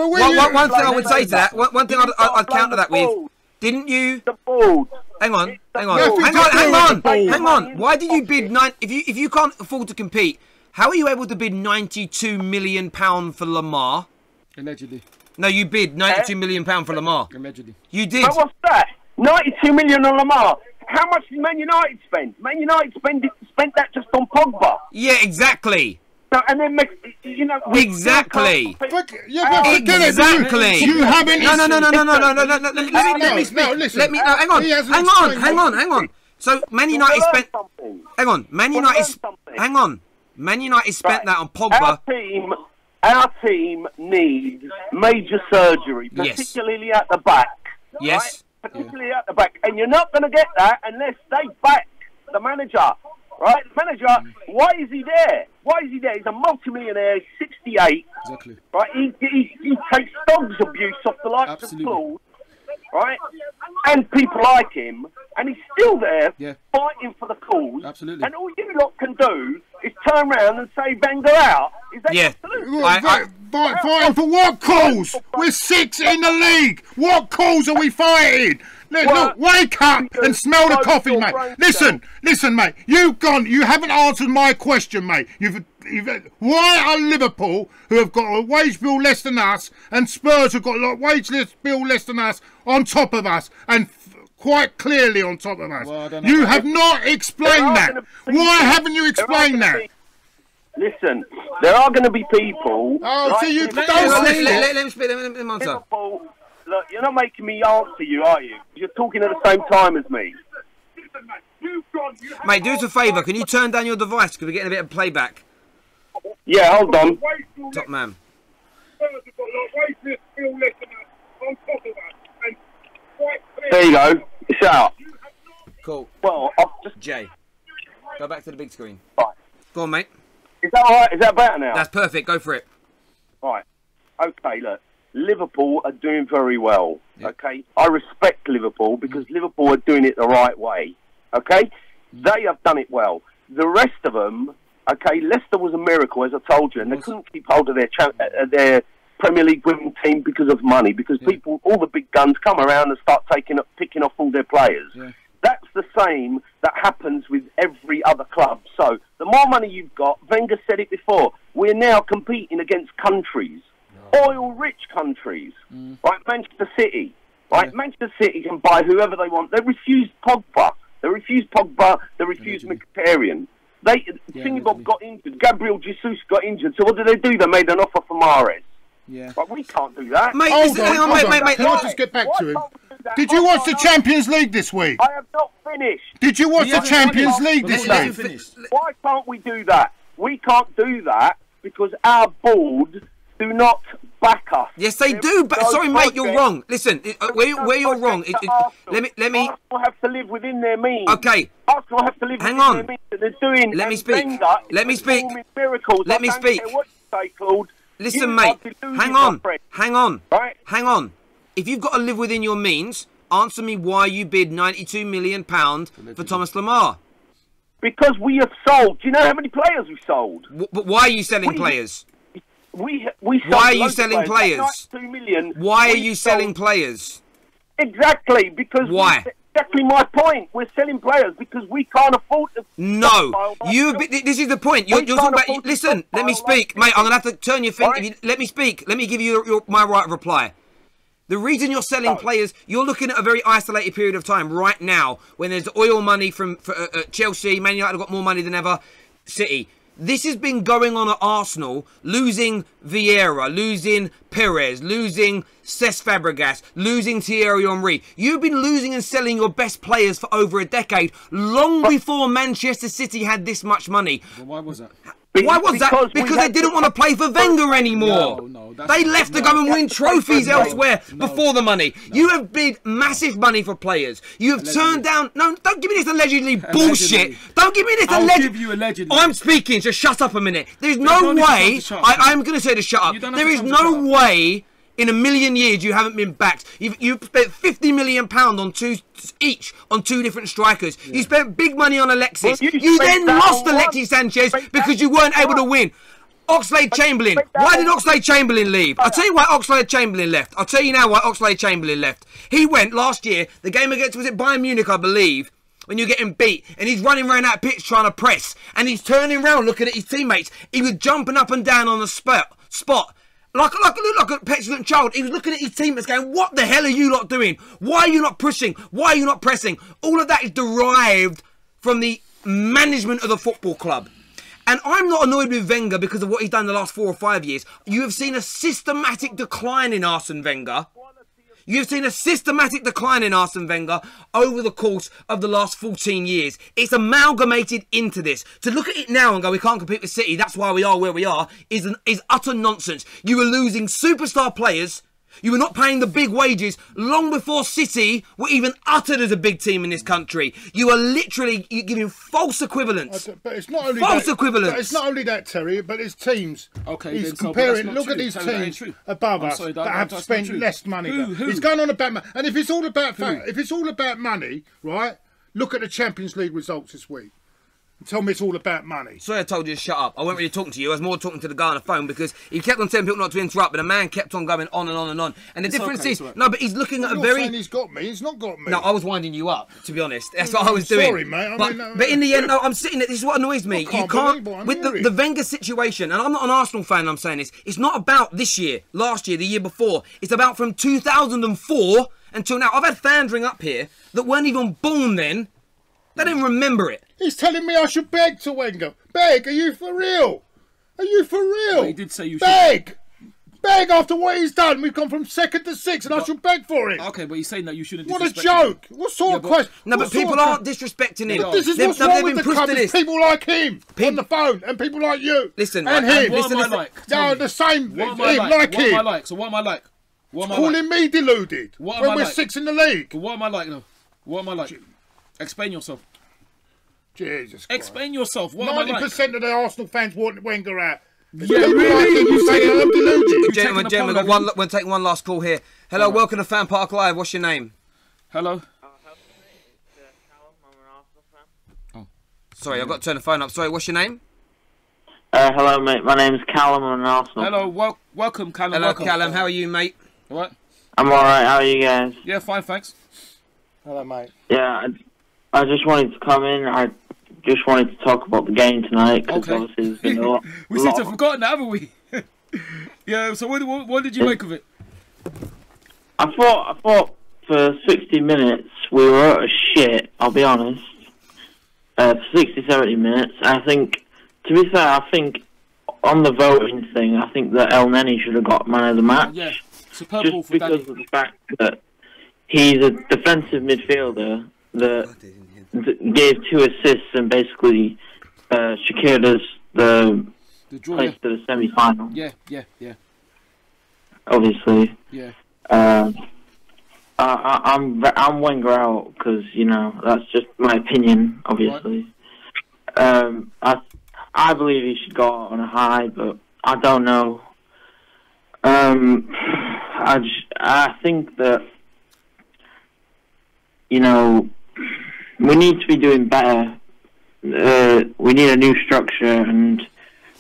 Speaker 1: thing I would say to that, one thing I'd counter that with, didn't you?
Speaker 9: The board.
Speaker 1: Hang on. Hang on. Why did you bid if you can't afford to compete? How are you able to bid £92 million for Lamar?
Speaker 2: Allegedly.
Speaker 1: No, you bid £92 million for Lamar.
Speaker 2: Allegedly.
Speaker 1: You did.
Speaker 9: But what's that? 92 million on Lamar. How much did Man United spend? Man United spent that just on Pogba.
Speaker 1: Yeah, exactly.
Speaker 9: So, and then
Speaker 1: exactly.
Speaker 3: Exactly. You haven't.
Speaker 1: No. Let me speak.
Speaker 3: Listen.
Speaker 1: Let me. Hang on. So Man United spent. Hang on. Man United. Hang on. Man United spent that on Pogba.
Speaker 9: Our team needs major surgery, particularly at the back.
Speaker 1: Yes.
Speaker 9: Right? Particularly at the back, and you're not going to get that unless they back the manager. Right, the manager, why is he there? He's a multi-millionaire, 68.
Speaker 2: Exactly.
Speaker 9: Right, he takes dogs abuse off the likes of Claude, right? And people like him, and he's still there fighting for the cause.
Speaker 2: Absolutely.
Speaker 9: And all you lot can do is turn around and say Wenger out. Is that
Speaker 3: fighting for what cause? We're 6th in the league. What cause are we fighting? Look, wake up and smell the coffee, mate. Listen, mate. You haven't answered my question, mate. Why are Liverpool, who have got a wage bill less than us, and Spurs who have got a wage bill less than us, on top of us, and quite clearly on top of us?
Speaker 2: Well,
Speaker 3: you have not explained that. Why haven't you explained that?
Speaker 9: Listen, there are going to be people.
Speaker 3: Oh, so you don't
Speaker 1: let him speak. Let him answer.
Speaker 9: Look, you're not making me answer you, are you? You're talking at the same time as me.
Speaker 1: Mate, do us a favour. Can you turn down your device because we're getting a bit of playback?
Speaker 9: Yeah, hold on.
Speaker 1: Top man.
Speaker 9: There you go. It's out.
Speaker 1: Cool.
Speaker 9: Well, I'll just...
Speaker 1: Jay, go back to the big screen.
Speaker 9: Right.
Speaker 1: Go on, mate.
Speaker 9: Is that all right? Is that better now?
Speaker 1: That's perfect. Go for it.
Speaker 9: Right. Okay, look. Liverpool are doing very well. Yep. Okay? I respect Liverpool because Liverpool are doing it the right way. Okay? They have done it well. The rest of them, okay, Leicester was a miracle, as I told you, and they couldn't keep hold of their Premier League winning team because of money, because people, all the big guns come around and start picking off all their players. Yeah. That's the same that happens with every other club. So, the more money you've got, Wenger said it before, we're now competing against countries, oil-rich countries, like Manchester City. Right? Manchester City can buy whoever they want. They refused Pogba. They refused Mkhitaryan. Thingy Bob got injured. Gabriel Jesus got injured. So what did they do? They made an offer for Mahrez. Yeah. But we can't do that.
Speaker 1: Mate,
Speaker 3: hang on, mate. Can I just get back to him? Did you watch the Champions League this week?
Speaker 9: I have not finished.
Speaker 3: Did you watch the Champions League this week?
Speaker 9: Why can't we do that? We can't do that because our board do not back us.
Speaker 1: Yes, they do. But sorry, mate, you're wrong. Listen, where you're wrong. Let me.
Speaker 9: Arsenal have to live within their means.
Speaker 1: Okay.
Speaker 9: Arsenal have to live within their means. They're doing.
Speaker 1: Let me speak. Let me speak.
Speaker 9: Miracles.
Speaker 1: Let me speak.
Speaker 9: What you say, Claude.
Speaker 1: Listen, mate. Hang on. Right? Hang on. If you've got to live within your means, answer me why you bid £92 million for Thomas Lamar.
Speaker 9: Because we have sold. Do you know how many players we sold?
Speaker 1: But why are you selling players?
Speaker 9: We
Speaker 1: why are you selling players?
Speaker 9: 2 million.
Speaker 1: Why are you selling players?
Speaker 9: Exactly, because
Speaker 1: why?
Speaker 9: Exactly my point. We're selling players because we can't afford to.
Speaker 1: No, this is the point. You're talking about. Listen, let me speak, mate. I'm gonna have to turn your thing. Right. Let me speak. Let me give you my right of reply. The reason you're selling players, you're looking at a very isolated period of time right now when there's oil money from Chelsea, Man United have got more money than ever, City. This has been going on at Arsenal, losing Vieira, losing Perez, losing Cesc Fabregas, losing Thierry Henry. You've been losing and selling your best players for over a decade, long before Manchester City had this much money.
Speaker 2: Well, why was that?
Speaker 1: Why was that? Because they didn't want to play for Wenger anymore. No, they left to go and win trophies elsewhere before the money. You have bid massive money for players. You have turned down... No, don't give me this allegedly bullshit. Don't give me this allegedly...
Speaker 2: I'll give you allegedly.
Speaker 1: I'm speaking, so shut up a minute. There's no way... I'm going to say to shut up. There is no way... In a million years, you haven't been backed. You've spent £50 million on two different strikers. Yeah. You spent big money on Alexis.
Speaker 9: Well,
Speaker 1: you then lost Alexis Sanchez because you weren't able to win. Oxlade-Chamberlain. Why did Oxlade-Chamberlain leave? I'll tell you why Oxlade-Chamberlain left. I'll tell you now why Oxlade-Chamberlain left. He went last year, the game against, was it Bayern Munich, I believe, when you're getting beat, and he's running around that pitch trying to press, and he's turning around looking at his teammates. He was jumping up and down on the spot. Like a petulant child. He was looking at his teammates going, what the hell are you lot doing? Why are you not pushing? Why are you not pressing? All of that is derived from the management of the football club. And I'm not annoyed with Wenger because of what he's done the last 4 or 5 years. You have seen a systematic decline in Arsene Wenger. You've seen a systematic decline in Arsene Wenger over the course of the last 14 years. It's amalgamated into this. To look at it now and go, we can't compete with City, that's why we are where we are, is utter nonsense. You were losing superstar players. You were not paying the big wages long before City were even uttered as a big team in this country. You are literally giving false equivalents.
Speaker 3: But it's not only
Speaker 1: false equivalents.
Speaker 3: But it's not only that, Terry, but it's teams.
Speaker 2: Okay,
Speaker 3: he's comparing. Look at these teams above us that have spent less money. Who? He's going on about money. And if it's all about money, right? Look at the Champions League results this week. Tell me it's all about money.
Speaker 1: Sorry I told you to shut up. I wasn't really talking to you. I was more talking to the guy on the phone because he kept on telling people not to interrupt, but the man kept on going on and on and on. And the difference is... Right. No, but he's looking at a very...
Speaker 3: Saying he's got me. He's not got me.
Speaker 1: No, I was winding you up, to be honest. That's what I was doing.
Speaker 3: Sorry, mate.
Speaker 1: But in the end, no, I'm sitting there. This is what annoys me. You can't... With the Wenger situation, and I'm not an Arsenal fan, I'm saying this, it's not about this year, last year, the year before. It's about from 2004 until now. I've had fans ring up here that weren't even born then. They didn't remember it.
Speaker 3: He's telling me I should beg to Wenger. Beg? Are you for real? Are you for real?
Speaker 2: Well, he did say you should.
Speaker 3: Beg! Beg after what he's done. We've gone from 2nd to 6th and I should beg for it.
Speaker 2: Okay, but he's saying that you shouldn't
Speaker 3: disrespect him. What a joke. What sort of question?
Speaker 1: No, but people aren't disrespecting him.
Speaker 3: This is what's wrong with the club. It's people like him on the phone and people like you.
Speaker 1: Listen,
Speaker 3: and him.
Speaker 2: What am I like?
Speaker 3: No, the same.
Speaker 2: What am I like? What am I like? So what am I like?
Speaker 3: Calling me deluded
Speaker 2: when
Speaker 3: we're 6th in the league.
Speaker 2: What am I like though? What am I like? Explain yourself.
Speaker 3: Jesus Christ.
Speaker 2: Explain yourself. What 90%
Speaker 3: of the Arsenal fans want Wenger out.
Speaker 2: Yeah, really?
Speaker 3: You say I'm deluded.
Speaker 1: Gentlemen, we're taking one last call here. Hello, welcome to FanPark Live. What's your name?
Speaker 2: Hello.
Speaker 1: Oh, sorry, I've got to turn the phone up. Sorry, what's your name?
Speaker 10: Hello, mate. My name's Callum. I'm an Arsenal.
Speaker 2: Hello, welcome, Callum.
Speaker 1: Hello, Callum. How are you, mate?
Speaker 2: What?
Speaker 10: I'm alright. How are you guys?
Speaker 2: Yeah, fine, thanks.
Speaker 3: Hello, mate.
Speaker 10: Yeah, I just wanted to come in. I just wanted to talk about the game tonight because obviously there's been a lot.
Speaker 2: We seem to have forgotten that, haven't we? Yeah. So what did you make of it?
Speaker 10: I thought for 60 minutes we were out of shit. I'll be honest. For 60, 70 minutes, I think. To be fair, I think on the voting thing, I think that El Neni should have got man of the match.
Speaker 2: Yeah, superb
Speaker 10: just
Speaker 2: ball for
Speaker 10: because
Speaker 2: Danny.
Speaker 10: of the fact that he's a defensive midfielder that gave 2 assists and basically secured us the place to the semi-final.
Speaker 2: Yeah.
Speaker 10: obviously.
Speaker 2: Yeah.
Speaker 10: I'm Wenger out because that's just my opinion, obviously. Right. I believe he should go out on a high, but I don't know. I think that we need to be doing better. We need a new structure, and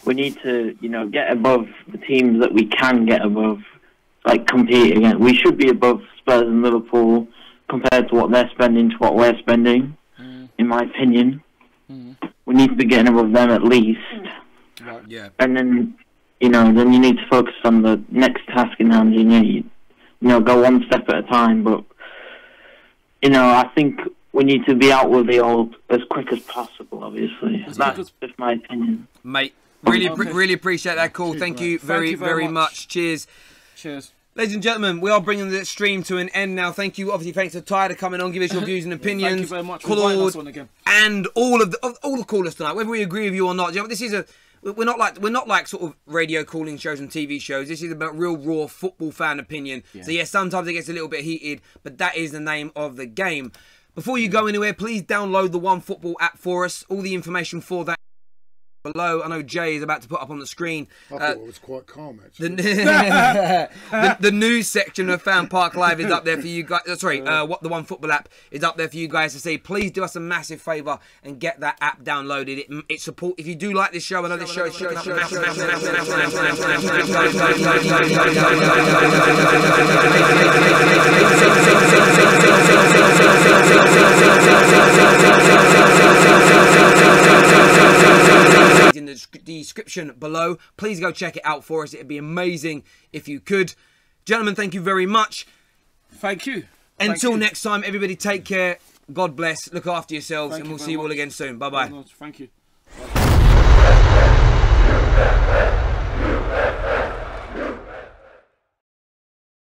Speaker 10: we need to get above the teams that we can get above, like compete against. We should be above Spurs and Liverpool compared to what they're spending to what we're spending, in my opinion. We need to be getting above them at least.
Speaker 1: Right. Yeah.
Speaker 10: And then, then you need to focus on the next task in hand. Go one step at a time. But, I think we need to be out with the old as quick as possible, obviously. That's just my opinion.
Speaker 1: Mate, really appreciate that call.
Speaker 2: Cheers,
Speaker 1: Thank you very much. Cheers.
Speaker 2: Cheers.
Speaker 1: Ladies and gentlemen, we are bringing the stream to an end now. Thank you. Obviously, thanks to Ty for coming on, give us your views and opinions.
Speaker 2: Thank you very much for
Speaker 1: Claude,
Speaker 2: us on again.
Speaker 1: and all the callers tonight, whether we agree with you or not. This is we're not like sort of radio calling shows and TV shows. This is about real raw football fan opinion. Yeah. So sometimes it gets a little bit heated, but that is the name of the game. Before you go anywhere, please download the OneFootball app for us. All the information for that below. I know Jay is about to put up on the screen.
Speaker 3: I thought it was quite calm, actually.
Speaker 1: The news section of FanPark Live is up there for you guys. Sorry, what the OneFootball app is up there for you guys to see. Please do us a massive favour and get that app downloaded. It support. If you do like this show, I know this show is picking up in the description below. Please go check it out for us. It'd be amazing if you could. Gentlemen, thank you very much.
Speaker 2: Thank you.
Speaker 1: Until next time, everybody take care. God bless. Look after yourselves, and we'll see you all again soon. Bye-bye.
Speaker 2: Thank you.